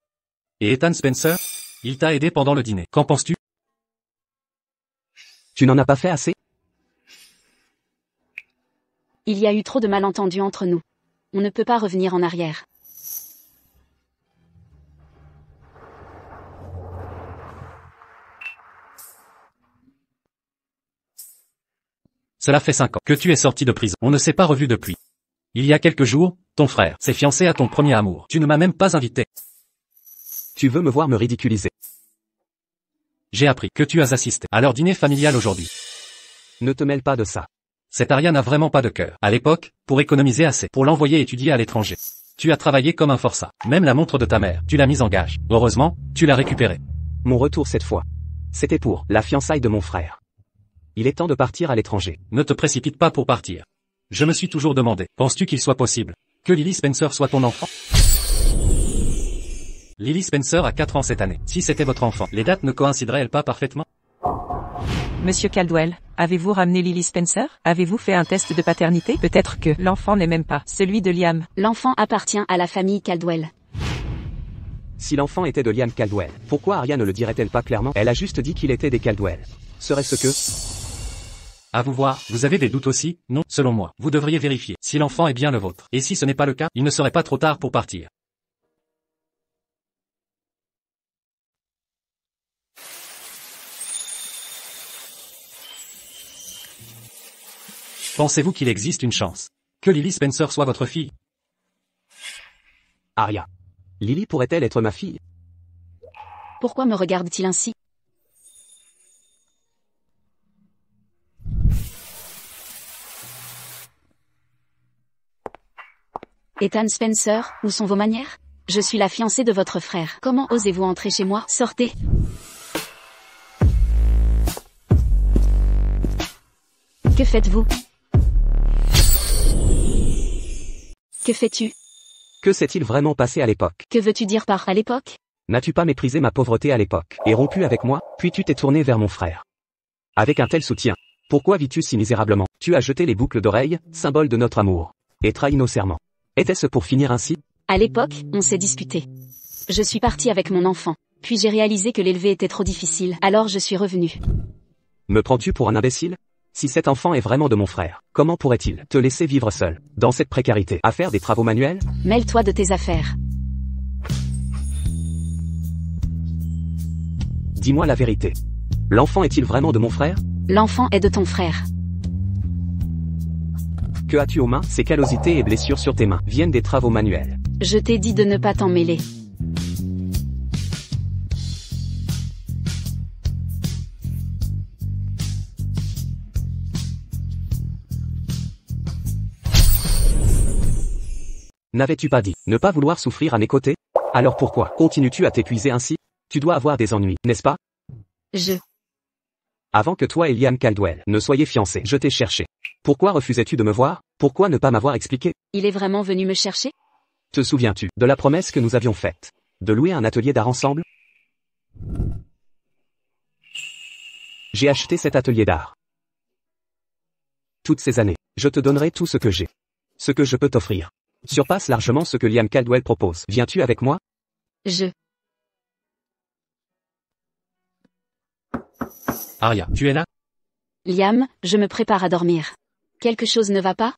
Et Ethan Spencer? Il t'a aidé pendant le dîner. Qu'en penses-tu? Tu n'en as pas fait assez? Il y a eu trop de malentendus entre nous. On ne peut pas revenir en arrière. Cela fait 5 ans que tu es sorti de prison. On ne s'est pas revu depuis. Il y a quelques jours, ton frère s'est fiancé à ton premier amour. Tu ne m'as même pas invité. Tu veux me voir me ridiculiser? J'ai appris que tu as assisté à leur dîner familial aujourd'hui. Ne te mêle pas de ça. Cette Aria n'a vraiment pas de cœur. À l'époque, pour économiser assez, pour l'envoyer étudier à l'étranger. Tu as travaillé comme un forçat. Même la montre de ta mère, tu l'as mise en gage. Heureusement, tu l'as récupérée. Mon retour cette fois. C'était pour la fiançaille de mon frère. Il est temps de partir à l'étranger. Ne te précipite pas pour partir. Je me suis toujours demandé, penses-tu qu'il soit possible que Lily Spencer soit ton enfant? Lily Spencer a 4 ans cette année. Si c'était votre enfant, les dates ne coïncideraient-elles pas parfaitement? Monsieur Caldwell, avez-vous ramené Lily Spencer? Avez-vous fait un test de paternité? Peut-être que l'enfant n'est même pas celui de Liam. L'enfant appartient à la famille Caldwell. Si l'enfant était de Liam Caldwell, pourquoi Aria ne le dirait-elle pas clairement? Elle a juste dit qu'il était des Caldwell. Serait-ce que... À vous voir, vous avez des doutes aussi? Non, selon moi, vous devriez vérifier si l'enfant est bien le vôtre. Et si ce n'est pas le cas, il ne serait pas trop tard pour partir. Pensez-vous qu'il existe une chance que Lily Spencer soit votre fille? Arya. Lily pourrait-elle être ma fille? Pourquoi me regarde-t-il ainsi? Ethan Spencer, où sont vos manières? Je suis la fiancée de votre frère. Comment osez-vous entrer chez moi? Sortez! Que faites-vous? Que fais-tu? Que s'est-il vraiment passé à l'époque? Que veux-tu dire par « à l'époque » ? N'as-tu pas méprisé ma pauvreté à l'époque, et rompu avec moi, puis tu t'es tourné vers mon frère? Avec un tel soutien, pourquoi vis-tu si misérablement? Tu as jeté les boucles d'oreilles, symbole de notre amour, et trahi nos serments. Était-ce pour finir ainsi? À l'époque, on s'est disputé. Je suis partie avec mon enfant. Puis j'ai réalisé que l'élever était trop difficile. Alors je suis revenue. Me prends-tu pour un imbécile? Si cet enfant est vraiment de mon frère, comment pourrait-il te laisser vivre seul, dans cette précarité, à faire des travaux manuels? Mêle-toi de tes affaires. Dis-moi la vérité. L'enfant est-il vraiment de mon frère? L'enfant est de ton frère. Que as-tu aux mains? Ces callosités et blessures sur tes mains viennent des travaux manuels. Je t'ai dit de ne pas t'en mêler. N'avais-tu pas dit ne pas vouloir souffrir à mes côtés? Alors pourquoi continues-tu à t'épuiser ainsi? Tu dois avoir des ennuis, n'est-ce pas? Avant que toi et Liam Caldwell ne soyez fiancés, je t'ai cherché. Pourquoi refusais-tu de me voir? Pourquoi ne pas m'avoir expliqué? Il est vraiment venu me chercher? Te souviens-tu de la promesse que nous avions faite? De louer un atelier d'art ensemble? J'ai acheté cet atelier d'art. Toutes ces années, je te donnerai tout ce que j'ai. Ce que je peux t'offrir surpasse largement ce que Liam Caldwell propose. Viens-tu avec moi? Arya, tu es là? Liam, je me prépare à dormir. Quelque chose ne va pas?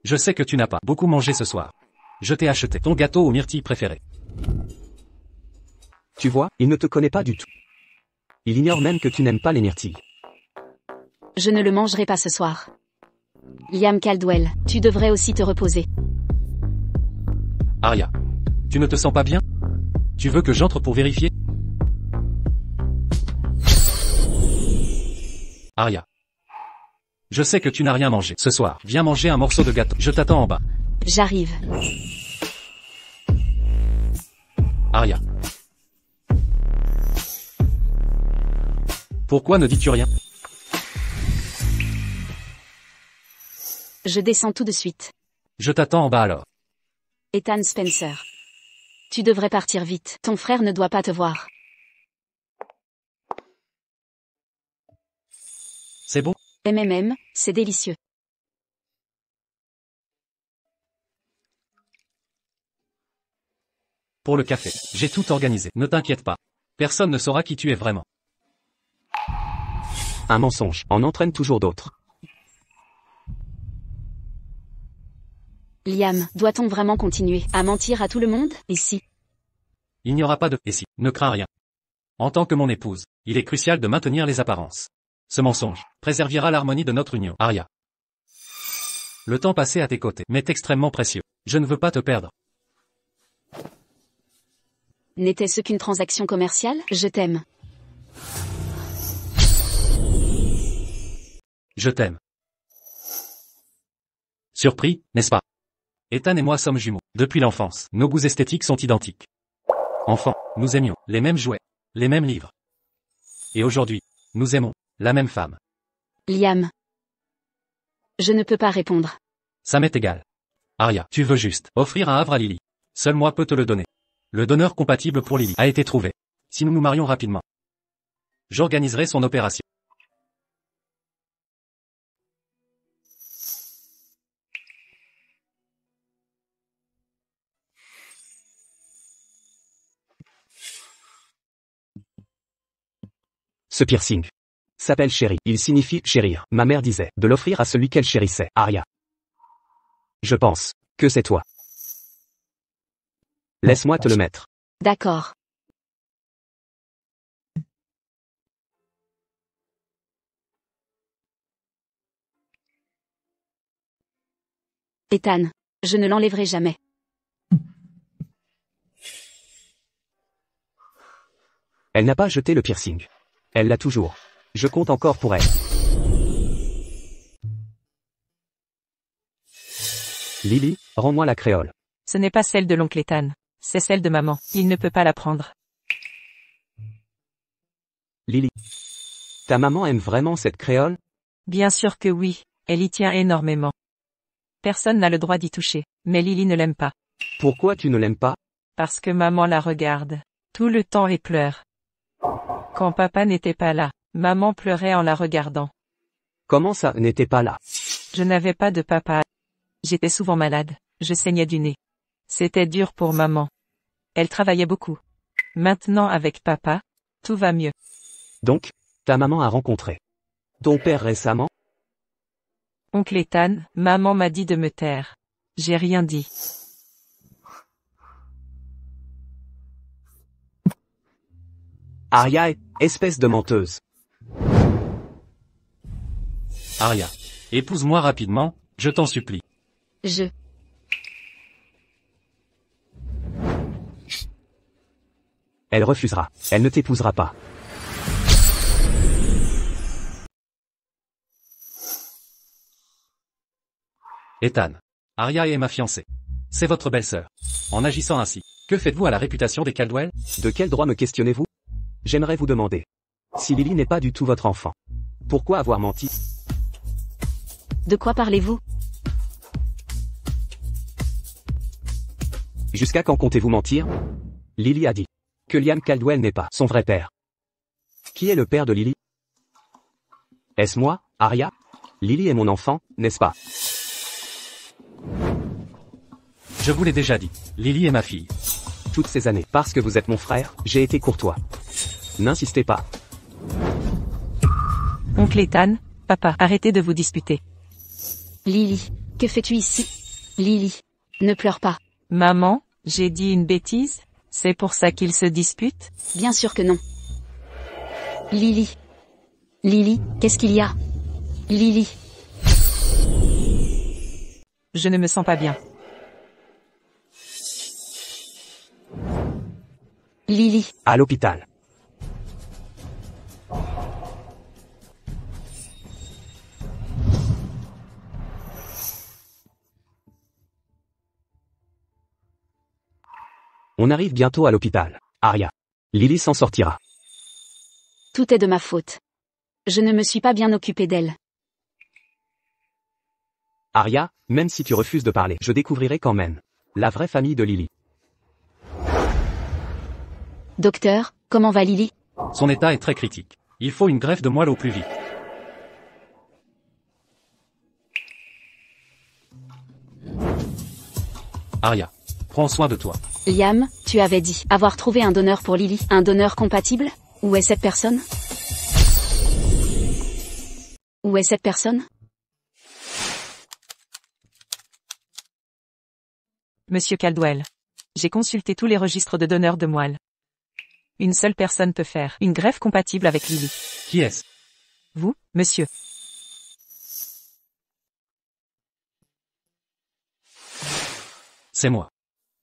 Je sais que tu n'as pas beaucoup mangé ce soir. Je t'ai acheté ton gâteau aux myrtilles préféré. Tu vois, il ne te connaît pas du tout. Il ignore même que tu n'aimes pas les myrtilles. Je ne le mangerai pas ce soir. Liam Caldwell, tu devrais aussi te reposer. Arya, tu ne te sens pas bien? Tu veux que j'entre pour vérifier? Arya. Je sais que tu n'as rien mangé ce soir. Viens manger un morceau de gâteau. Je t'attends en bas. J'arrive. Arya. Pourquoi ne dis-tu rien? Je descends tout de suite. Je t'attends en bas alors. Ethan Spencer. Tu devrais partir vite. Ton frère ne doit pas te voir. C'est bon? C'est délicieux. Pour le café, j'ai tout organisé. Ne t'inquiète pas. Personne ne saura qui tu es vraiment. Un mensonge en entraîne toujours d'autres. Liam, doit-on vraiment continuer à mentir à tout le monde? Et si? Il n'y aura pas de « et si », ne crains rien. En tant que mon épouse, il est crucial de maintenir les apparences. Ce mensonge préservera l'harmonie de notre union, Arya. Le temps passé à tes côtés m'est extrêmement précieux. Je ne veux pas te perdre. N'était-ce qu'une transaction commerciale? Je t'aime. Je t'aime. Surpris, n'est-ce pas? Ethan et moi sommes jumeaux. Depuis l'enfance, nos goûts esthétiques sont identiques. Enfant, nous aimions les mêmes jouets, les mêmes livres. Et aujourd'hui, nous aimons la même femme. Liam. Je ne peux pas répondre. Ça m'est égal. Arya, tu veux juste offrir un havre à Lily. Seul moi peux te le donner. Le donneur compatible pour Lily a été trouvé. Si nous nous marions rapidement, j'organiserai son opération. Ce piercing s'appelle chéri. Il signifie chérir. Ma mère disait de l'offrir à celui qu'elle chérissait. Arya. Je pense que c'est toi. Laisse-moi te le mettre. D'accord. Ethan, je ne l'enlèverai jamais. Elle n'a pas jeté le piercing. Elle l'a toujours. Je compte encore pour elle. Lily, rends-moi la créole. Ce n'est pas celle de l'oncle Ethan. C'est celle de maman. Il ne peut pas la prendre. Lily. Ta maman aime vraiment cette créole? Bien sûr que oui. Elle y tient énormément. Personne n'a le droit d'y toucher. Mais Lily ne l'aime pas. Pourquoi tu ne l'aimes pas? Parce que maman la regarde. Tout le temps et pleure. Quand papa n'était pas là, maman pleurait en la regardant. Comment ça n'était pas là? Je n'avais pas de papa. J'étais souvent malade. Je saignais du nez. C'était dur pour maman. Elle travaillait beaucoup. Maintenant avec papa, tout va mieux. Donc, ta maman a rencontré ton père récemment? Oncle Ethan, maman m'a dit de me taire. J'ai rien dit. Aria, espèce de menteuse. Aria. Épouse-moi rapidement, je t'en supplie. Elle refusera. Elle ne t'épousera pas. Ethan. Aria est ma fiancée. C'est votre belle-sœur. En agissant ainsi, que faites-vous à la réputation des Caldwell? De quel droit me questionnez-vous? J'aimerais vous demander. Si Lily n'est pas du tout votre enfant, pourquoi avoir menti? De quoi parlez-vous? Jusqu'à quand comptez-vous mentir? Lily a dit que Liam Caldwell n'est pas son vrai père. Qui est le père de Lily? Est-ce moi, Aria? Lily est mon enfant, n'est-ce pas? Je vous l'ai déjà dit, Lily est ma fille. Toutes ces années, parce que vous êtes mon frère, j'ai été courtois. N'insistez pas. Oncle Ethan, papa, arrêtez de vous disputer. Lily, que fais-tu ici? Lily, ne pleure pas. Maman, j'ai dit une bêtise? C'est pour ça qu'ils se disputent? Bien sûr que non. Lily. Lily, qu'est-ce qu'il y a? Lily. Je ne me sens pas bien. Lily. À l'hôpital. On arrive bientôt à l'hôpital. Aria. Lily s'en sortira. Tout est de ma faute. Je ne me suis pas bien occupée d'elle. Aria, même si tu refuses de parler, je découvrirai quand même la vraie famille de Lily. Docteur, comment va Lily? Son état est très critique. Il faut une greffe de moelle au plus vite. Aria, prends soin de toi. Liam, tu avais dit avoir trouvé un donneur pour Lily. Un donneur compatible? Où est cette personne? Où est cette personne? Monsieur Caldwell. J'ai consulté tous les registres de donneurs de moelle. Une seule personne peut faire une greffe compatible avec Lily. Qui est-ce? Vous, monsieur. C'est moi.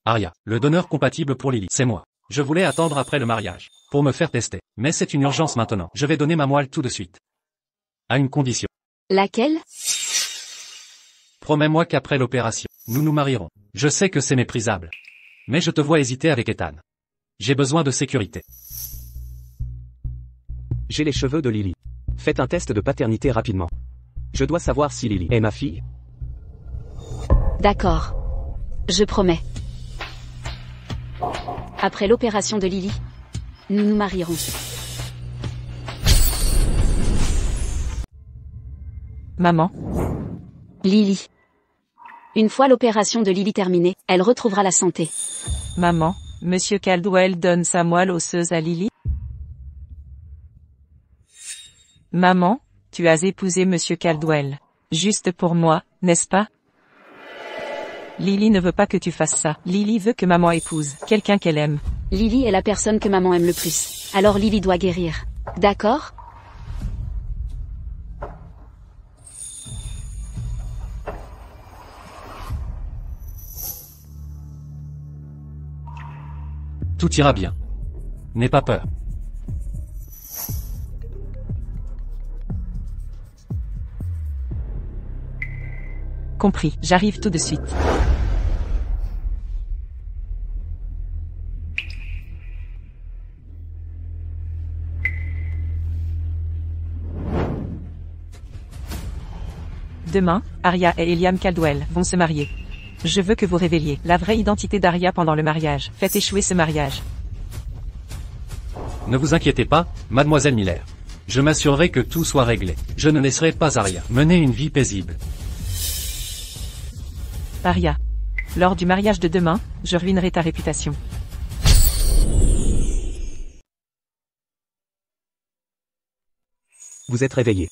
Aria, le donneur compatible pour Lily, c'est moi. Je voulais attendre après le mariage, pour me faire tester. Mais c'est une urgence maintenant. Je vais donner ma moelle tout de suite. À une condition. Laquelle? Promets-moi qu'après l'opération, nous nous marierons. Je sais que c'est méprisable. Mais je te vois hésiter avec Ethan. J'ai besoin de sécurité. J'ai les cheveux de Lily. Faites un test de paternité rapidement. Je dois savoir si Lily est ma fille. D'accord. Je promets. Après l'opération de Lily, nous nous marierons. Maman. Lily. Une fois l'opération de Lily terminée, elle retrouvera la santé. Maman, monsieur Caldwell donne sa moelle osseuse à Lily? Maman, tu as épousé monsieur Caldwell. Juste pour moi, n'est-ce pas? Lily ne veut pas que tu fasses ça. Lily veut que maman épouse quelqu'un qu'elle aime. Lily est la personne que maman aime le plus. Alors Lily doit guérir. D'accord? Tout ira bien. N'aie pas peur. Compris, j'arrive tout de suite. Demain, Arya et Eliam Caldwell vont se marier. Je veux que vous révéliez la vraie identité d'Arya pendant le mariage. Faites échouer ce mariage. Ne vous inquiétez pas, mademoiselle Miller. Je m'assurerai que tout soit réglé. Je ne laisserai pas Arya mener une vie paisible. Arya. Lors du mariage de demain, je ruinerai ta réputation. Vous êtes réveillé.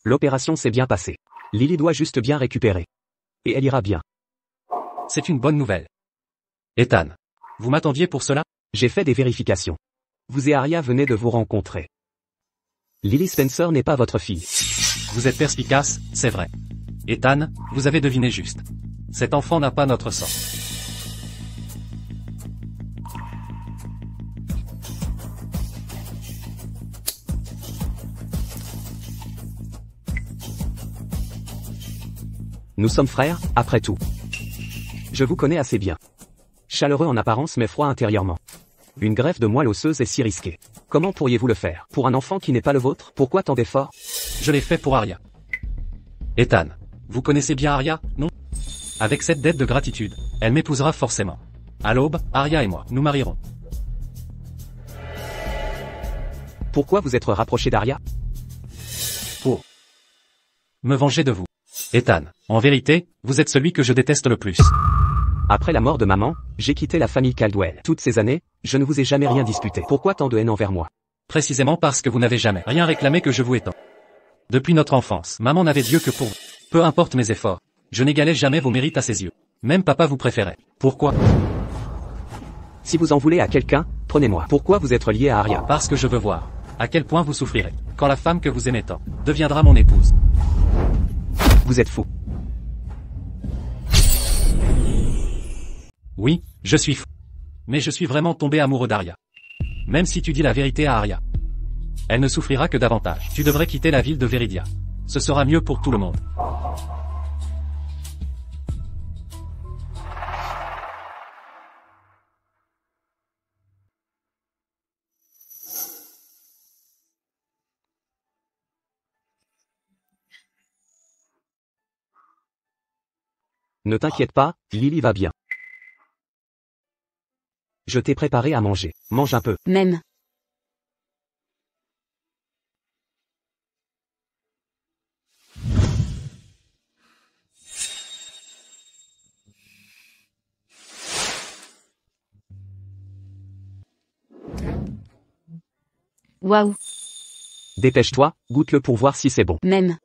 L'opération s'est bien passée. Lily doit juste bien récupérer. Et elle ira bien. C'est une bonne nouvelle. Ethan. Vous m'attendiez pour cela? J'ai fait des vérifications. Vous et Arya venez de vous rencontrer. Lily Spencer n'est pas votre fille. Vous êtes perspicace, c'est vrai. Ethan, vous avez deviné juste. Cet enfant n'a pas notre sang. Nous sommes frères, après tout. Je vous connais assez bien. Chaleureux en apparence mais froid intérieurement. Une greffe de moelle osseuse est si risquée. Comment pourriez-vous le faire? Pour un enfant qui n'est pas le vôtre? Pourquoi tant d'efforts? Je l'ai fait pour Arya. Ethan, vous connaissez bien Arya, non? Avec cette dette de gratitude, elle m'épousera forcément. À l'aube, Arya et moi, nous marierons. Pourquoi vous êtes rapproché d'Arya? Pour me venger de vous. Ethan, en vérité, vous êtes celui que je déteste le plus. Après la mort de maman, j'ai quitté la famille Caldwell. Toutes ces années, je ne vous ai jamais rien disputé. Pourquoi tant de haine envers moi? Précisément parce que vous n'avez jamais rien réclamé que je vous ai tant. Depuis notre enfance, maman n'avait Dieu que pour vous. Peu importe mes efforts, je n'égalais jamais vos mérites à ses yeux. Même papa vous préférait. Pourquoi? Si vous en voulez à quelqu'un, prenez-moi. Pourquoi vous êtes lié à Arya? Parce que je veux voir à quel point vous souffrirez quand la femme que vous aimez tant deviendra mon épouse. Vous êtes fou. Oui, je suis fou. Mais je suis vraiment tombé amoureux d'Arya. Même si tu dis la vérité à Arya, elle ne souffrira que davantage. Tu devrais quitter la ville de Veridia. Ce sera mieux pour tout le monde. Ne t'inquiète pas, Lily va bien. Je t'ai préparé à manger. Mange un peu. Même. Waouh. Dépêche-toi, goûte-le pour voir si c'est bon. Même.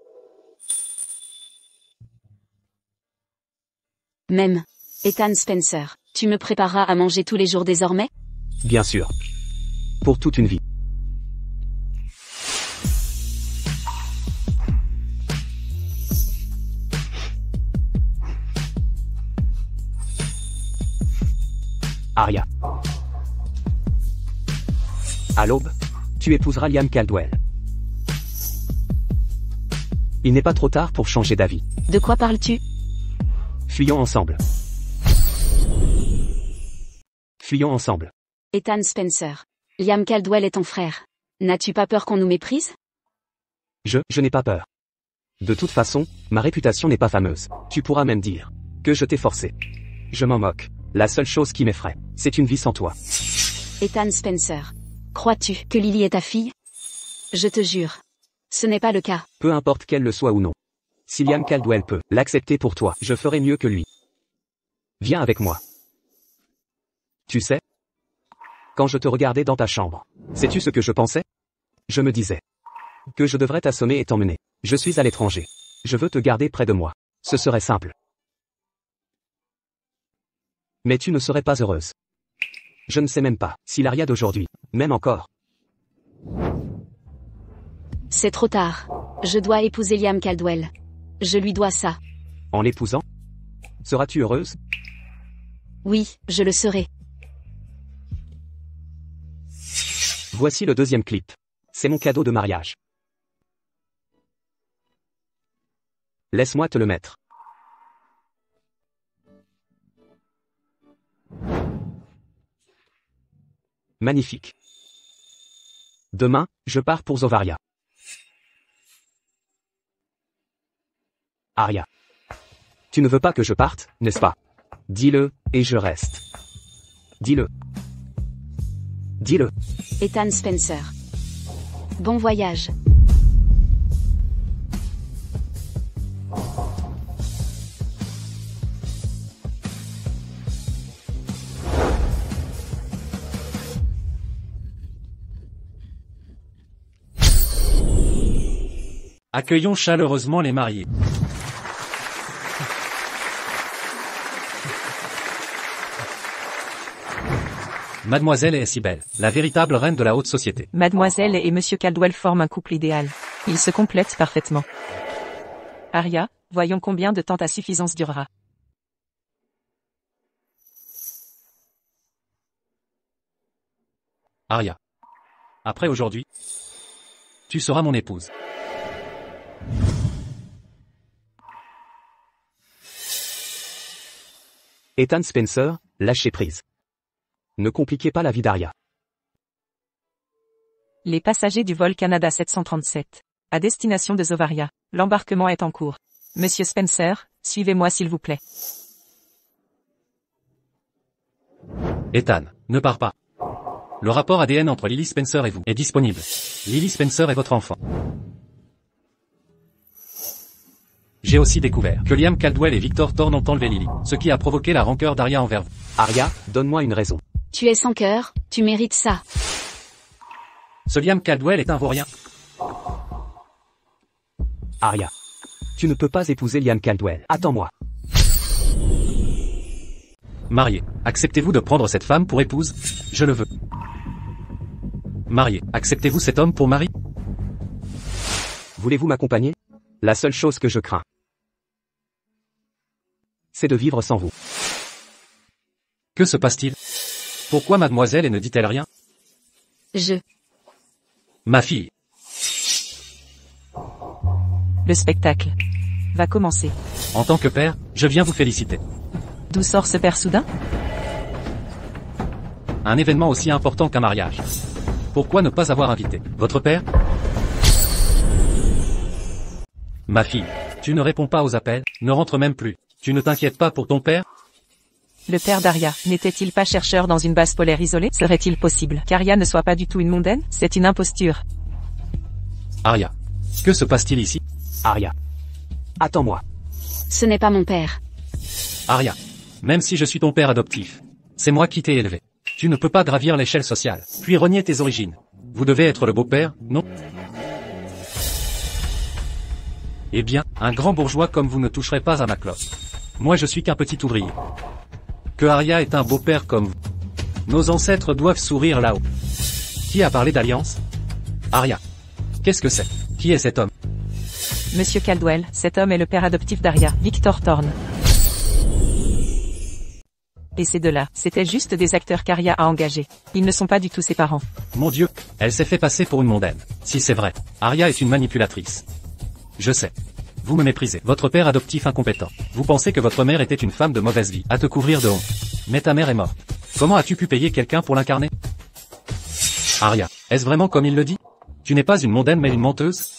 Même. Ethan Spencer, tu me prépareras à manger tous les jours désormais? Bien sûr. Pour toute une vie. Arya. À l'aube, tu épouseras Liam Caldwell. Il n'est pas trop tard pour changer d'avis. De quoi parles-tu? Fuyons ensemble. Fuyons ensemble. Ethan Spencer. Liam Caldwell est ton frère. N'as-tu pas peur qu'on nous méprise? Je n'ai pas peur. De toute façon, ma réputation n'est pas fameuse. Tu pourras même dire que je t'ai forcé. Je m'en moque. La seule chose qui m'effraie, c'est une vie sans toi. Ethan Spencer. Crois-tu que Lily est ta fille? Je te jure. Ce n'est pas le cas. Peu importe qu'elle le soit ou non. Si Liam Caldwell peut l'accepter pour toi, je ferai mieux que lui. Viens avec moi. Tu sais, quand je te regardais dans ta chambre, sais-tu ce que je pensais? Je me disais que je devrais t'assommer et t'emmener. Je suis à l'étranger. Je veux te garder près de moi. Ce serait simple. Mais tu ne serais pas heureuse. Je ne sais même pas si l'Arya d'aujourd'hui, même encore. C'est trop tard. Je dois épouser Liam Caldwell. Je lui dois ça. En l'épousant, seras-tu heureuse? Oui, je le serai. Voici le deuxième clip. C'est mon cadeau de mariage. Laisse-moi te le mettre. Magnifique. Demain, je pars pour Zovaria. Aria. Tu ne veux pas que je parte, n'est-ce pas? Dis-le, et je reste. Dis-le. Dis-le. Ethan Spencer. Bon voyage. Accueillons chaleureusement les mariés. Mademoiselle est si belle, la véritable reine de la haute société. Mademoiselle et Monsieur Caldwell forment un couple idéal. Ils se complètent parfaitement. Aria, voyons combien de temps ta suffisance durera. Aria. Après aujourd'hui, tu seras mon épouse. Ethan Spencer, lâchez prise. Ne compliquez pas la vie d'Aria. Les passagers du vol Canada 737. À destination de Zovaria. L'embarquement est en cours. Monsieur Spencer, suivez-moi s'il vous plaît. Ethan, ne pars pas. Le rapport ADN entre Lily Spencer et vous est disponible. Lily Spencer est votre enfant. J'ai aussi découvert que Liam Caldwell et Victor Thorne ont enlevé Lily, ce qui a provoqué la rancœur d'Aria envers vous. Aria, donne-moi une raison. Tu es sans cœur, tu mérites ça. Ce Liam Caldwell est un vaurien. Aria. Tu ne peux pas épouser Liam Caldwell. Attends-moi. Marié, acceptez-vous de prendre cette femme pour épouse? Je le veux. Marié, acceptez-vous cet homme pour mari? Voulez-vous m'accompagner? La seule chose que je crains, c'est de vivre sans vous. Que se passe-t-il? Pourquoi mademoiselle ne dit-elle rien? Ma fille. Le spectacle va commencer. En tant que père, je viens vous féliciter. D'où sort ce père soudain? Un événement aussi important qu'un mariage. Pourquoi ne pas avoir invité votre père? Ma fille, tu ne réponds pas aux appels, ne rentre même plus. Tu ne t'inquiètes pas pour ton père? Le père d'Aria, n'était-il pas chercheur dans une base polaire isolée? Serait-il possible qu'Aria ne soit pas du tout une mondaine? C'est une imposture. Aria. Que se passe-t-il ici? Aria. Attends-moi. Ce n'est pas mon père. Aria. Même si je suis ton père adoptif, c'est moi qui t'ai élevé. Tu ne peux pas gravir l'échelle sociale, puis renier tes origines. Vous devez être le beau-père, non? Eh bien, un grand bourgeois comme vous ne toucherez pas à ma clope. Moi je suis qu'un petit ouvrier. Que Aria est un beau-père comme vous. Nos ancêtres doivent sourire là-haut. Qui a parlé d'alliance? Aria. Qu'est-ce que c'est? Qui est cet homme? Monsieur Caldwell, cet homme est le père adoptif d'Aria, Victor Thorne. Et ces deux-là, c'était juste des acteurs qu'Aria a engagés. Ils ne sont pas du tout ses parents. Mon Dieu, elle s'est fait passer pour une mondaine. Si c'est vrai, Aria est une manipulatrice. Je sais. Vous me méprisez. Votre père adoptif incompétent. Vous pensez que votre mère était une femme de mauvaise vie, à te couvrir de honte. Mais ta mère est morte. Comment as-tu pu payer quelqu'un pour l'incarner? Aria, est-ce vraiment comme il le dit? Tu n'es pas une mondaine mais une menteuse?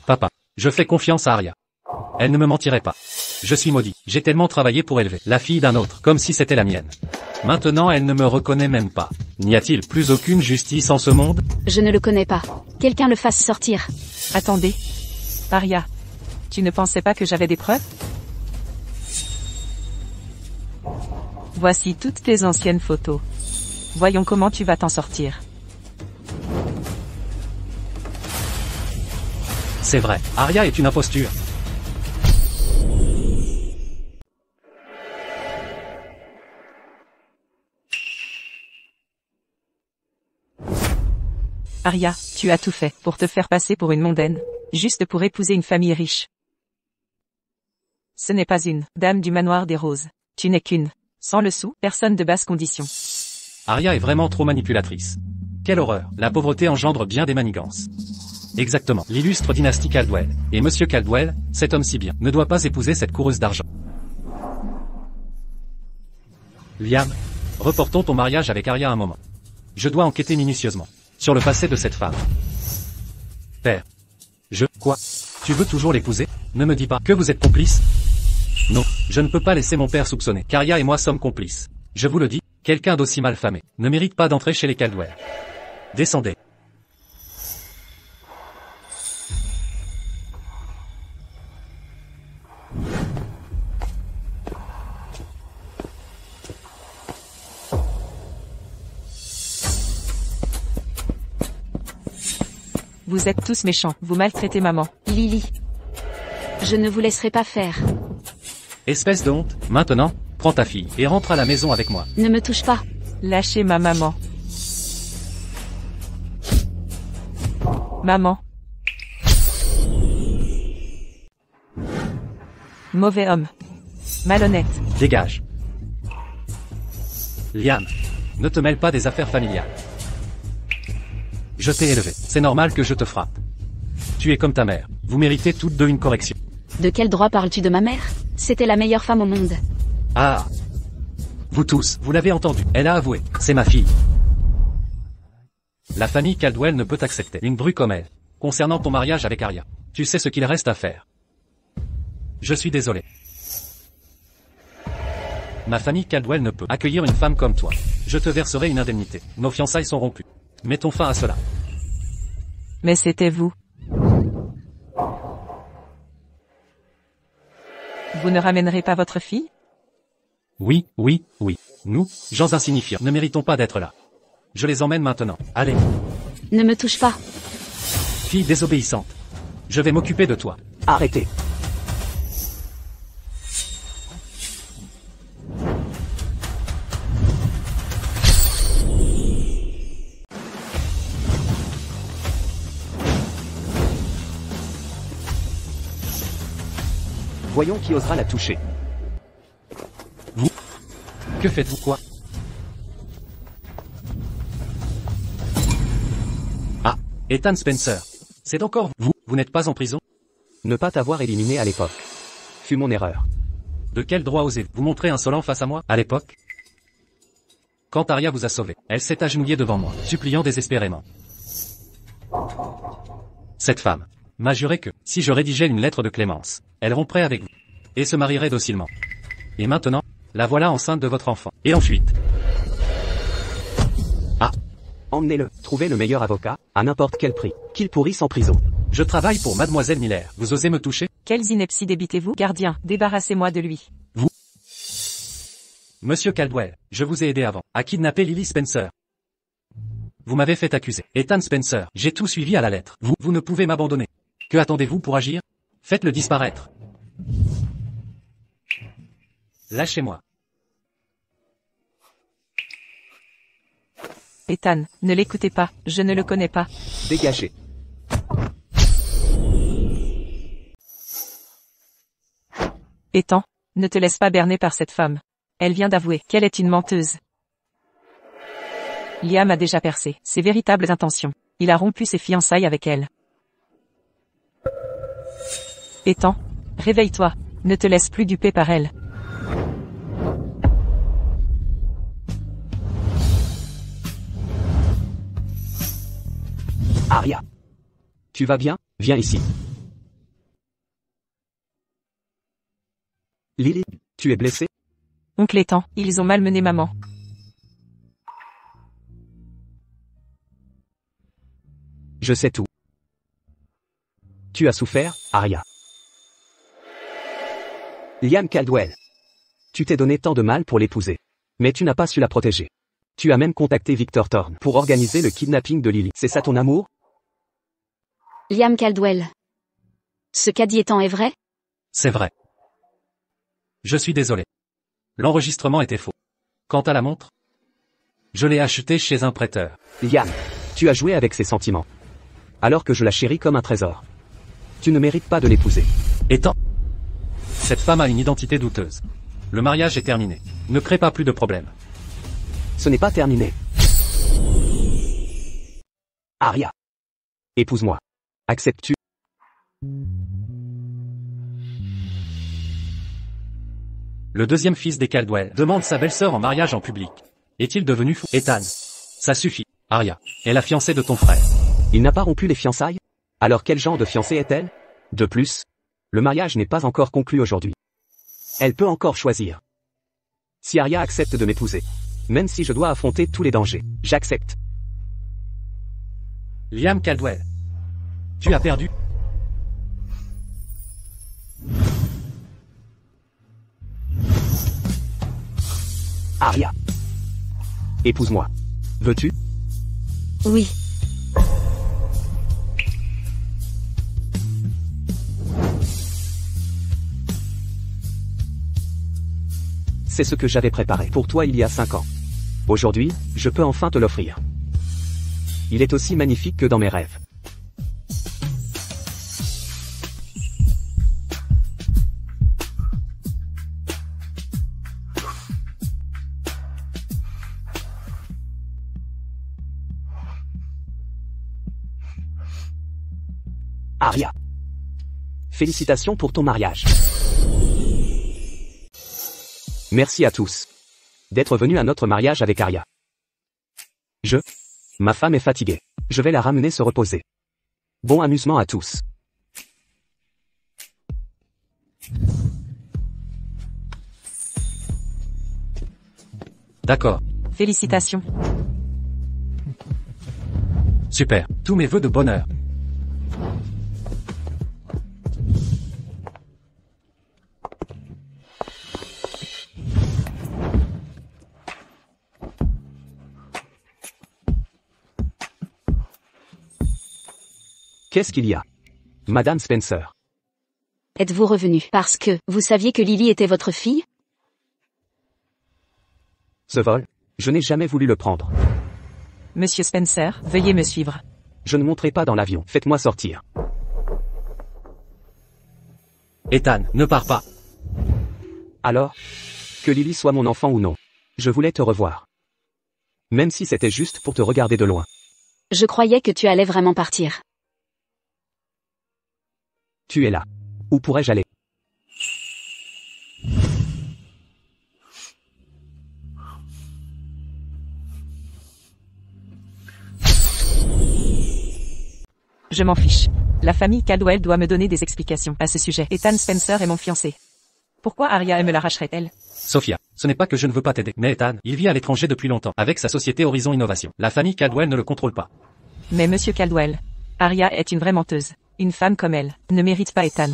Papa, je fais confiance à Aria. Elle ne me mentirait pas. Je suis maudit. J'ai tellement travaillé pour élever la fille d'un autre, comme si c'était la mienne. Maintenant elle ne me reconnaît même pas. N'y a-t-il plus aucune justice en ce monde? Je ne le connais pas. Quelqu'un le fasse sortir. Attendez. Aria. Tu ne pensais pas que j'avais des preuves? Voici toutes tes anciennes photos. Voyons comment tu vas t'en sortir. C'est vrai, Aria est une imposture. Aria, tu as tout fait pour te faire passer pour une mondaine, juste pour épouser une famille riche. Ce n'est pas une dame du manoir des roses. Tu n'es qu'une. Sans le sou, personne de basse condition. Aria est vraiment trop manipulatrice. Quelle horreur, la pauvreté engendre bien des manigances. Exactement, l'illustre dynastie Caldwell. Et Monsieur Caldwell, cet homme si bien, ne doit pas épouser cette coureuse d'argent. Liam, reportons ton mariage avec Arya un moment. Je dois enquêter minutieusement sur le passé de cette femme. Père. Quoi? Tu veux toujours l'épouser? Ne me dis pas que vous êtes complice? Non, je ne peux pas laisser mon père soupçonner. Arya et moi sommes complices. Je vous le dis, quelqu'un d'aussi malfamé ne mérite pas d'entrer chez les Caldwell. Descendez. Vous êtes tous méchants, vous maltraitez maman. Lily. Je ne vous laisserai pas faire. Espèce de honte, maintenant, prends ta fille et rentre à la maison avec moi. Ne me touche pas. Lâchez ma maman. Maman. Mauvais homme. Malhonnête. Dégage. Liam, ne te mêle pas des affaires familiales. Je t'ai élevé, c'est normal que je te frappe. Tu es comme ta mère, vous méritez toutes deux une correction. De quel droit parles-tu de ma mère? C'était la meilleure femme au monde. Ah. Vous tous, vous l'avez entendu, elle a avoué, c'est ma fille. La famille Caldwell ne peut accepter une bru comme elle. Concernant ton mariage avec Arya, tu sais ce qu'il reste à faire. Je suis désolé. Ma famille Caldwell ne peut accueillir une femme comme toi. Je te verserai une indemnité. Nos fiançailles sont rompues. Mettons fin à cela. Mais c'était vous. Vous ne ramènerez pas votre fille? Oui. Nous, gens insignifiants, ne méritons pas d'être là. Je les emmène maintenant. Allez. Ne me touche pas. Fille désobéissante. Je vais m'occuper de toi. Arrêtez. Voyons qui osera la toucher. Vous? Que faites-vous quoi? Ah, Ethan Spencer. C'est encore vous, vous n'êtes pas en prison? Ne pas t'avoir éliminé à l'époque fut mon erreur. De quel droit osez-vous vous montrer insolent face à moi, à l'époque? Quand Arya vous a sauvé, elle s'est agenouillée devant moi, suppliant désespérément. Cette femme m'a juré que, si je rédigeais une lettre de clémence, elle romprait avec vous, et se marierait docilement. Et maintenant, la voilà enceinte de votre enfant. Et ensuite... Ah. Emmenez-le, trouvez le meilleur avocat, à n'importe quel prix, qu'il pourrisse en prison. Je travaille pour Mademoiselle Miller, vous osez me toucher? Quelles inepties débitez-vous? Gardien, débarrassez-moi de lui. Vous? Monsieur Caldwell, je vous ai aidé avant, à kidnapper Lily Spencer. Vous m'avez fait accuser. Ethan Spencer, j'ai tout suivi à la lettre. Vous ne pouvez m'abandonner. Que attendez-vous pour agir? Faites-le disparaître. Lâchez-moi. Ethan, ne l'écoutez pas, je ne le connais pas. Dégagez. Ethan, ne te laisse pas berner par cette femme. Elle vient d'avouer qu'elle est une menteuse. Liam a déjà percé ses véritables intentions. Il a rompu ses fiançailles avec elle. Ethan, réveille-toi, ne te laisse plus duper par elle. Arya. Tu vas bien? Viens ici. Lily, tu es blessée? Oncle Ethan, ils ont malmené maman. Je sais tout. Tu as souffert, Arya. Liam Caldwell. Tu t'es donné tant de mal pour l'épouser. Mais tu n'as pas su la protéger. Tu as même contacté Victor Thorne pour organiser le kidnapping de Lily. C'est ça ton amour? Liam Caldwell. Ce qu'a dit Ethan est vrai? C'est vrai. Je suis désolé. L'enregistrement était faux. Quant à la montre, je l'ai achetée chez un prêteur. Liam, tu as joué avec ses sentiments. Alors que je la chéris comme un trésor. Tu ne mérites pas de l'épouser. Ethan. Cette femme a une identité douteuse. Le mariage est terminé. Ne crée pas plus de problèmes. Ce n'est pas terminé. Arya. Épouse-moi. Acceptes-tu? Le deuxième fils des Caldwell demande sa belle-sœur en mariage en public. Est-il devenu fou? Ethan. Ça suffit, Arya. Est la fiancée de ton frère. Il n'a pas rompu les fiançailles? Alors quel genre de fiancée est-elle? De plus, le mariage n'est pas encore conclu aujourd'hui. Elle peut encore choisir. Si Arya accepte de m'épouser, même si je dois affronter tous les dangers, j'accepte. Liam Caldwell. Tu as perdu. Arya. Épouse-moi. Veux-tu? Oui. C'est ce que j'avais préparé pour toi il y a 5 ans. Aujourd'hui, je peux enfin te l'offrir. Il est aussi magnifique que dans mes rêves. Arya. Félicitations pour ton mariage. Merci à tous d'être venus à notre mariage avec Arya. Ma femme est fatiguée. Je vais la ramener se reposer. Bon amusement à tous. D'accord. Félicitations. Super. Tous mes vœux de bonheur. Qu'est-ce qu'il y a? Madame Spencer. Êtes-vous revenu parce que vous saviez que Lily était votre fille? Ce vol, je n'ai jamais voulu le prendre. Monsieur Spencer, veuillez me suivre. Je ne monterai pas dans l'avion. Faites-moi sortir. Ethan, ne pars pas. Alors, que Lily soit mon enfant ou non, je voulais te revoir. Même si c'était juste pour te regarder de loin. Je croyais que tu allais vraiment partir. Tu es là. Où pourrais-je aller? Je m'en fiche. La famille Caldwell doit me donner des explications à ce sujet. Ethan Spencer est mon fiancé. Pourquoi Arya me l'arracherait-elle? Sophia, ce n'est pas que je ne veux pas t'aider, mais Ethan, il vit à l'étranger depuis longtemps, avec sa société Horizon Innovation. La famille Caldwell ne le contrôle pas. Mais Monsieur Caldwell, Arya est une vraie menteuse. Une femme comme elle ne mérite pas Ethan.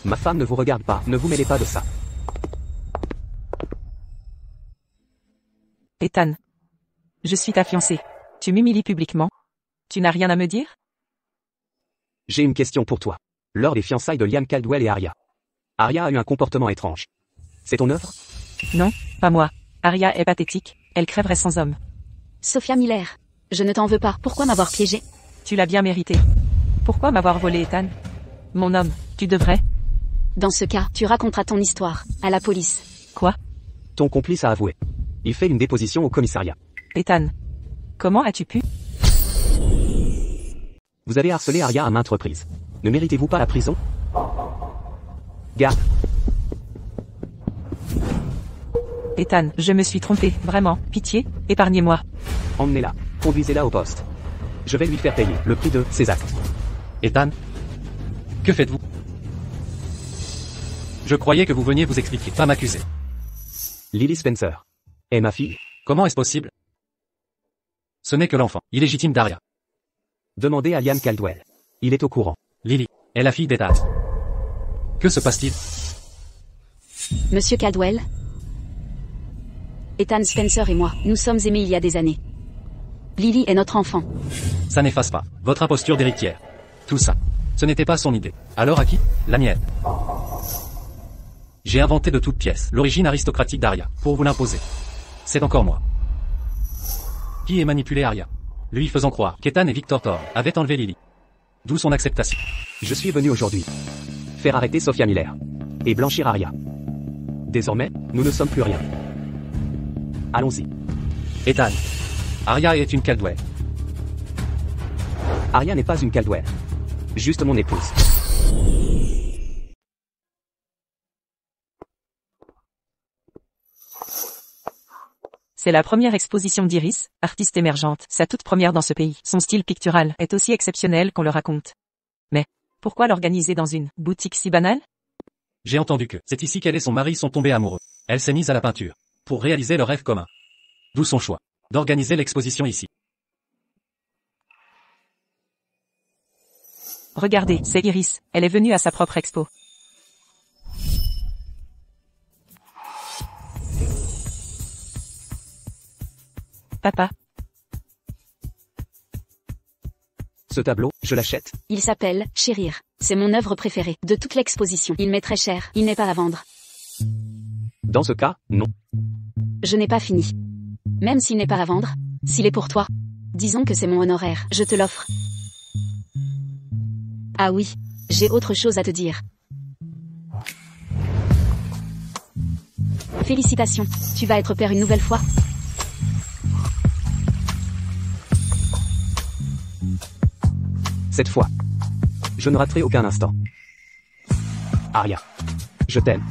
Ma femme ne vous regarde pas, ne vous mêlez pas de ça. Ethan. Je suis ta fiancée. Tu m'humilies publiquement? Tu n'as rien à me dire? J'ai une question pour toi. Lors des fiançailles de Liam Caldwell et Arya, Arya a eu un comportement étrange. C'est ton œuvre? Non, pas moi. Arya est pathétique, elle crèverait sans homme. Sophia Miller. Je ne t'en veux pas. Pourquoi m'avoir piégé? Tu l'as bien mérité. Pourquoi m'avoir volé Ethan? Mon homme, tu devrais. Dans ce cas, tu raconteras ton histoire à la police. Quoi? Ton complice a avoué. Il fait une déposition au commissariat. Ethan. Comment as-tu pu? Vous avez harcelé Arya à maintes reprises. Ne méritez-vous pas la prison? Garde. Ethan, je me suis trompé, vraiment, pitié, épargnez-moi. Emmenez-la. Conduisez-la au poste. Je vais lui faire payer le prix de ses actes. Ethan? Que faites-vous? Je croyais que vous veniez vous expliquer, pas m'accuser. Lily Spencer. Est ma fille. Comment est-ce possible? Ce n'est que l'enfant illégitime d'Arya. Demandez à Liam Caldwell. Il est au courant. Lily est la fille d'Ethan. Que se passe-t-il? Monsieur Caldwell? Ethan Spencer et moi, nous sommes aimés il y a des années. Lily est notre enfant. Ça n'efface pas votre imposture d'héritière. Tout ça, ce n'était pas son idée. Alors à qui? La mienne. J'ai inventé de toutes pièces l'origine aristocratique d'Arya, pour vous l'imposer. C'est encore moi qui ai manipulé Arya, lui faisant croire qu'Ethan et Victor Thor avaient enlevé Lily. D'où son acceptation. Je suis venu aujourd'hui faire arrêter Sophia Miller et blanchir Arya. Désormais, nous ne sommes plus rien. Allons-y. Ethan. Arya est une Caldwell. Arya n'est pas une Caldwell. Juste mon épouse. C'est la première exposition d'Iris, artiste émergente, sa toute première dans ce pays. Son style pictural est aussi exceptionnel qu'on le raconte. Mais, pourquoi l'organiser dans une boutique si banale? J'ai entendu que c'est ici qu'elle et son mari sont tombés amoureux. Elle s'est mise à la peinture. Pour réaliser leur rêve commun. D'où son choix d'organiser l'exposition ici. Regardez, c'est Iris, elle est venue à sa propre expo. Papa, Ce tableau, je l'achète. Il s'appelle Chérir. C'est mon œuvre préférée de toute l'exposition. Il m'est très cher. Il n'est pas à vendre. Dans ce cas, non. Je n'ai pas fini. Même s'il n'est pas à vendre, s'il est pour toi, disons que c'est mon honoraire. Je te l'offre. Ah oui, j'ai autre chose à te dire. Félicitations, tu vas être père une nouvelle fois. Cette fois, je ne raterai aucun instant. Arya, je t'aime.